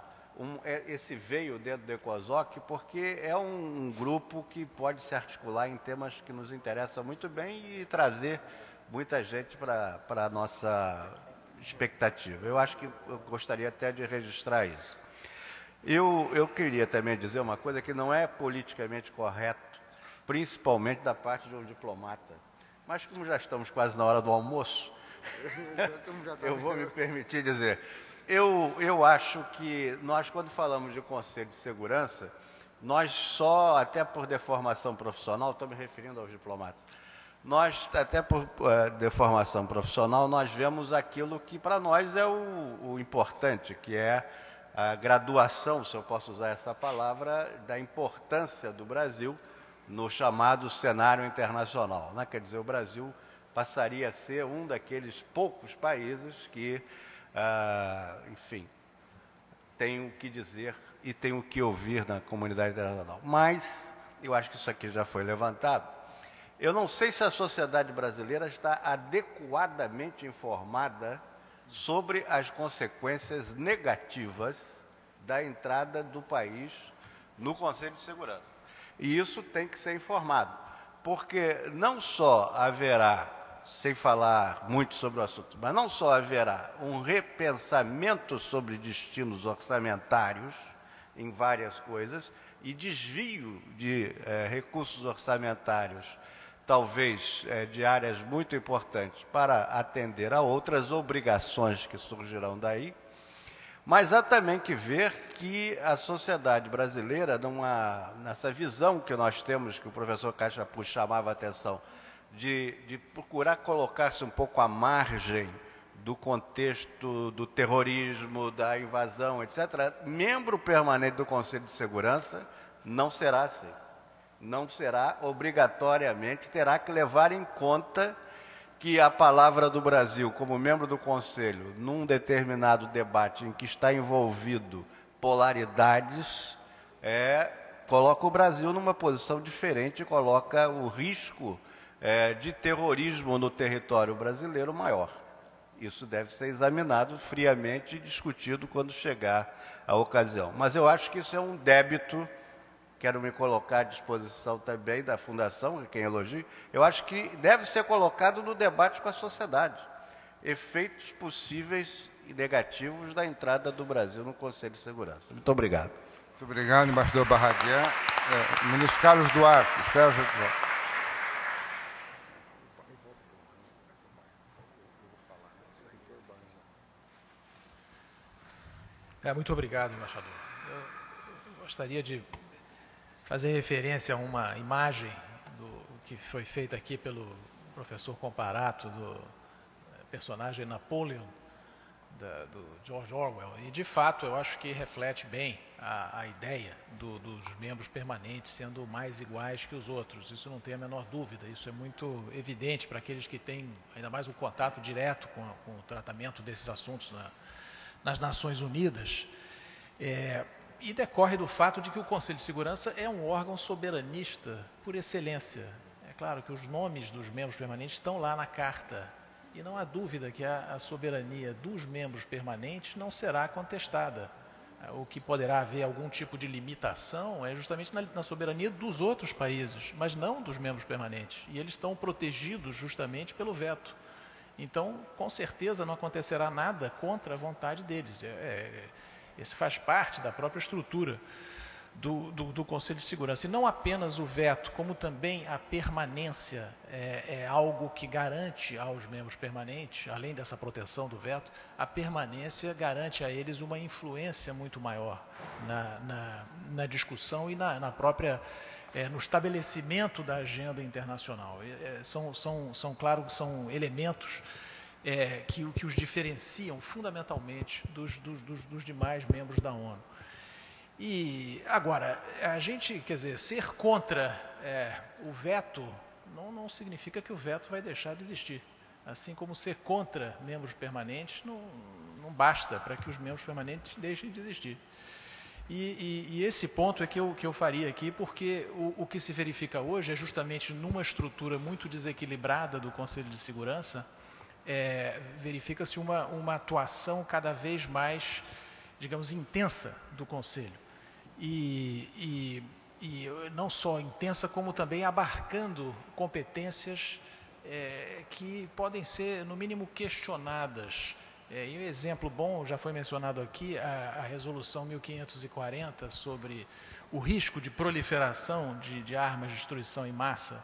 esse veio dentro do ECOSOC, porque é um grupo que pode se articular em temas que nos interessam muito bem e trazer muita gente para a nossa expectativa. Eu acho que eu gostaria até de registrar isso. Eu queria também dizer uma coisa que não é politicamente correto, principalmente da parte de um diplomata. Mas como já estamos quase na hora do almoço, eu vou me permitir dizer. Eu acho que nós, quando falamos de Conselho de Segurança, nós só, até por deformação profissional, estou me referindo aos diplomatas, nós, até por deformação profissional, nós vemos aquilo que para nós é o importante, que é a graduação, se eu posso usar essa palavra, da importância do Brasil no chamado cenário internacional, né? Quer dizer, o Brasil passaria a ser um daqueles poucos países que, enfim, tem o que dizer e tem o que ouvir na comunidade internacional. Mas, eu acho que isso aqui já foi levantado. Eu não sei se a sociedade brasileira está adequadamente informada sobre as consequências negativas da entrada do país no Conselho de Segurança. E isso tem que ser informado, porque não só haverá, sem falar muito sobre o assunto, mas não só haverá um repensamento sobre destinos orçamentários em várias coisas e desvio de recursos orçamentários, talvez de áreas muito importantes, para atender a outras obrigações que surgirão daí, mas há também que ver que a sociedade brasileira, nessa visão que nós temos, que o professor Cachapuz chamava a atenção, de procurar colocar-se um pouco à margem do contexto do terrorismo, da invasão, etc., membro permanente do Conselho de Segurança não será assim. Não será obrigatoriamente, terá que levar em conta que a palavra do Brasil, como membro do Conselho, num determinado debate em que está envolvido polaridades, coloca o Brasil numa posição diferente, coloca o risco de terrorismo no território brasileiro maior. Isso deve ser examinado friamente e discutido quando chegar a ocasião. Mas eu acho que isso é um débito, quero me colocar à disposição também da Fundação, quem elogia, eu acho que deve ser colocado no debate com a sociedade. Efeitos possíveis e negativos da entrada do Brasil no Conselho de Segurança. Muito obrigado. Muito obrigado, embaixador Barradian. Ministro Carlos Duarte, Sérgio Duarte. Muito obrigado, embaixador. Eu gostaria de fazer referência a uma imagem que foi feita aqui pelo professor Comparato, do personagem Napoleon, do George Orwell. E, de fato, eu acho que reflete bem a ideia dos membros permanentes sendo mais iguais que os outros. Isso não tem a menor dúvida. Isso é muito evidente para aqueles que têm ainda mais um contato direto com o tratamento desses assuntos nas Nações Unidas. E decorre do fato de que o Conselho de Segurança é um órgão soberanista por excelência. É claro que os nomes dos membros permanentes estão lá na Carta. E não há dúvida que a soberania dos membros permanentes não será contestada. O que poderá haver algum tipo de limitação é justamente na soberania dos outros países, mas não dos membros permanentes. E eles estão protegidos justamente pelo veto. Então, com certeza, não acontecerá nada contra a vontade deles. Isso faz parte da própria estrutura do Conselho de Segurança. E não apenas o veto, como também a permanência é algo que garante aos membros permanentes, além dessa proteção do veto, a permanência garante a eles uma influência muito maior na discussão e na própria no estabelecimento da agenda internacional. São elementos que os diferenciam fundamentalmente dos demais membros da ONU. E, agora, a gente, quer dizer, ser contra o veto não significa que o veto vai deixar de existir. Assim como ser contra membros permanentes não basta para que os membros permanentes deixem de existir. E esse ponto é que eu faria aqui, porque o que se verifica hoje é justamente numa estrutura muito desequilibrada do Conselho de Segurança, verifica-se uma atuação cada vez mais, digamos, intensa do Conselho. E não só intensa, como também abarcando competências que podem ser, no mínimo, questionadas. E um exemplo bom, já foi mencionado aqui, a Resolução 1540 sobre o risco de proliferação de armas de destruição em massa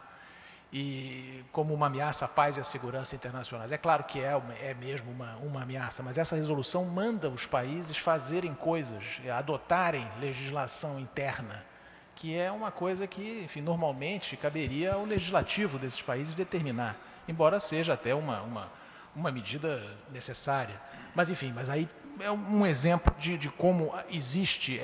e como uma ameaça à paz e à segurança internacionais. É claro que é mesmo uma ameaça, mas essa resolução manda os países fazerem coisas, adotarem legislação interna, que é uma coisa que, enfim, normalmente caberia ao legislativo desses países determinar, embora seja até uma medida necessária. Mas, enfim, aí é um exemplo de como existe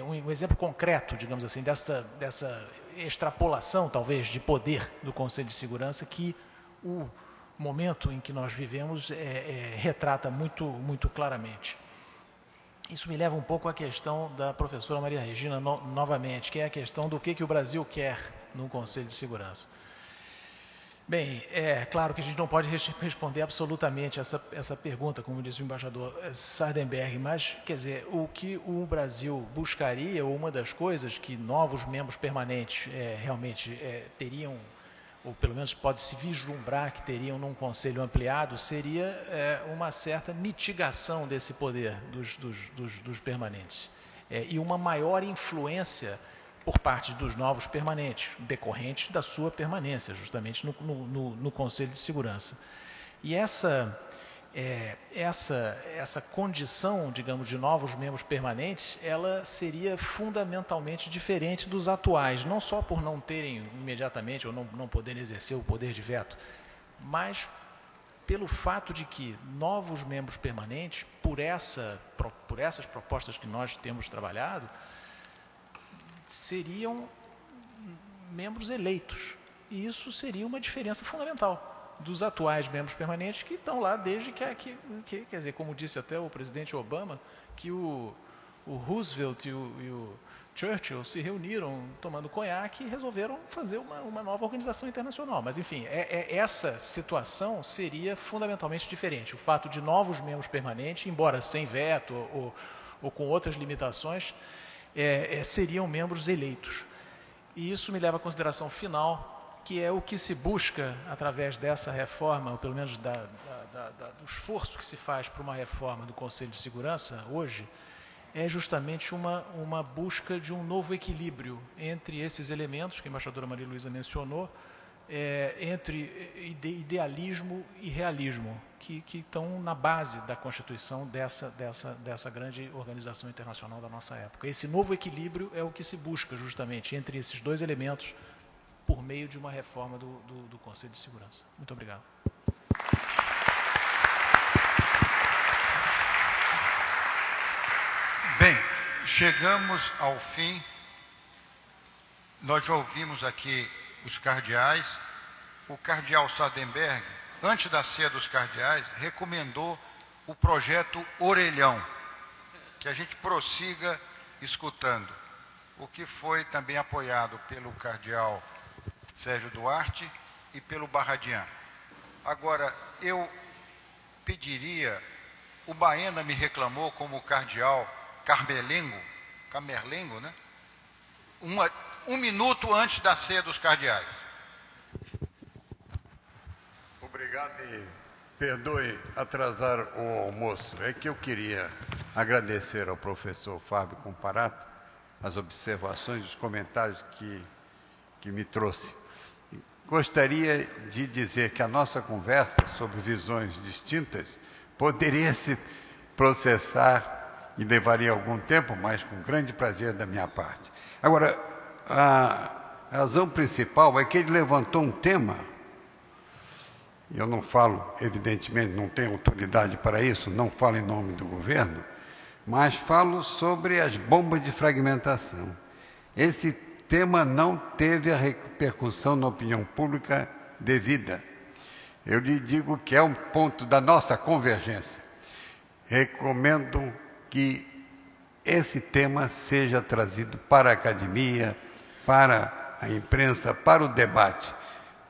um exemplo concreto, digamos assim, dessa extrapolação, talvez, de poder do Conselho de Segurança, que o momento em que nós vivemos retrata muito claramente. Isso me leva um pouco à questão da professora Maria Regina, novamente, que é a questão do que o Brasil quer no Conselho de Segurança. Bem, é claro que a gente não pode responder absolutamente essa pergunta, como disse o embaixador Sardenberg, mas, quer dizer, o que o Brasil buscaria, ou uma das coisas que novos membros permanentes realmente teriam, ou pelo menos pode-se vislumbrar que teriam num conselho ampliado, seria uma certa mitigação desse poder dos permanentes e uma maior influência por parte dos novos permanentes, decorrentes da sua permanência, justamente no Conselho de Segurança. E essa condição, digamos, de novos membros permanentes, ela seria fundamentalmente diferente dos atuais, não só por não terem imediatamente ou não poderem exercer o poder de veto, mas pelo fato de que novos membros permanentes, por essas propostas que nós temos trabalhado, seriam membros eleitos. E isso seria uma diferença fundamental dos atuais membros permanentes que estão lá desde quer dizer, como disse até o presidente Obama, que o o Roosevelt e o Churchill se reuniram tomando conhaque e resolveram fazer uma nova organização internacional. Mas, enfim, essa situação seria fundamentalmente diferente. O fato de novos membros permanentes, embora sem veto ou com outras limitações, seriam membros eleitos. E isso me leva à consideração final, que é o que se busca através dessa reforma, ou pelo menos do esforço que se faz para uma reforma do Conselho de Segurança hoje, é justamente uma busca de um novo equilíbrio entre esses elementos que a embaixadora Maria Luísa mencionou, entre idealismo e realismo, que estão na base da constituição dessa grande organização internacional da nossa época. Esse novo equilíbrio é o que se busca justamente entre esses dois elementos por meio de uma reforma do Conselho de Segurança. Muito obrigado. Bem, chegamos ao fim. Nós já ouvimos aqui os cardeais. O cardeal Sardenberg, antes da ceia dos cardeais, recomendou o projeto Orelhão, que a gente prossiga escutando, o que foi também apoiado pelo cardeal Sérgio Duarte e pelo Barradian. Agora, eu pediria, o Baena me reclamou como cardeal Camerlengo, né? Um minuto antes da ceia dos cardeais. Obrigado e perdoe atrasar o almoço. É que eu queria agradecer ao professor Fábio Comparato as observações, os comentários que me trouxe. Gostaria de dizer que a nossa conversa sobre visões distintas poderia se processar e levaria algum tempo, mas com grande prazer da minha parte. Agora, a razão principal é que ele levantou um tema, eu não falo, evidentemente, não tenho autoridade para isso, não falo em nome do governo, mas falo sobre as bombas de fragmentação. Esse tema não teve a repercussão na opinião pública devida. Eu lhe digo que é um ponto da nossa convergência. Recomendo que esse tema seja trazido para a academia, para a imprensa, para o debate.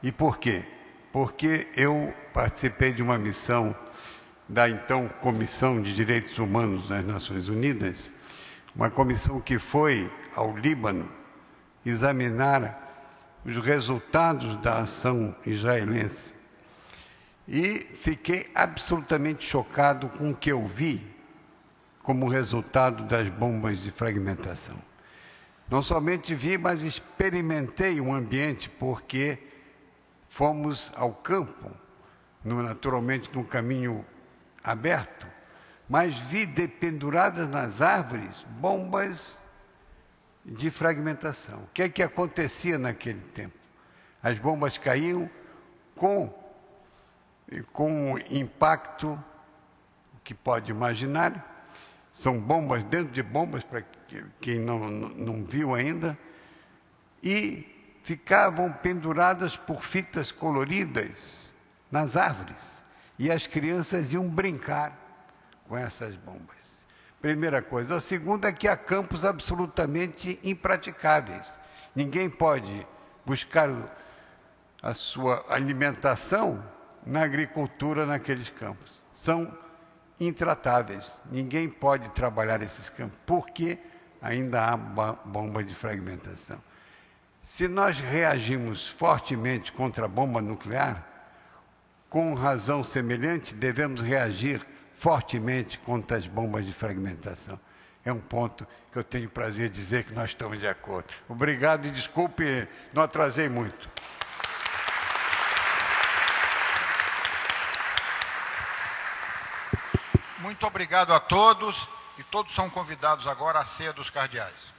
E por quê? Porque eu participei de uma missão da então Comissão de Direitos Humanos das Nações Unidas, uma comissão que foi ao Líbano examinar os resultados da ação israelense. E fiquei absolutamente chocado com o que eu vi como resultado das bombas de fragmentação. Não somente vi, mas experimentei um ambiente, porque fomos ao campo, naturalmente num caminho aberto, mas vi dependuradas nas árvores bombas de fragmentação. O que é que acontecia naquele tempo? As bombas caíam com impacto que pode imaginar. São bombas dentro de bombas, para quem não viu ainda, e ficavam penduradas por fitas coloridas nas árvores. E as crianças iam brincar com essas bombas. Primeira coisa. A segunda é que há campos absolutamente impraticáveis. Ninguém pode buscar a sua alimentação na agricultura naqueles campos. São intratáveis. Ninguém pode trabalhar esses campos, porque ainda há bomba de fragmentação. Se nós reagimos fortemente contra a bomba nuclear, com razão semelhante, devemos reagir fortemente contra as bombas de fragmentação. É um ponto que eu tenho prazer de dizer que nós estamos de acordo. Obrigado e desculpe, não atrasei muito. Muito obrigado a todos, e todos são convidados agora à ceia dos cardeais.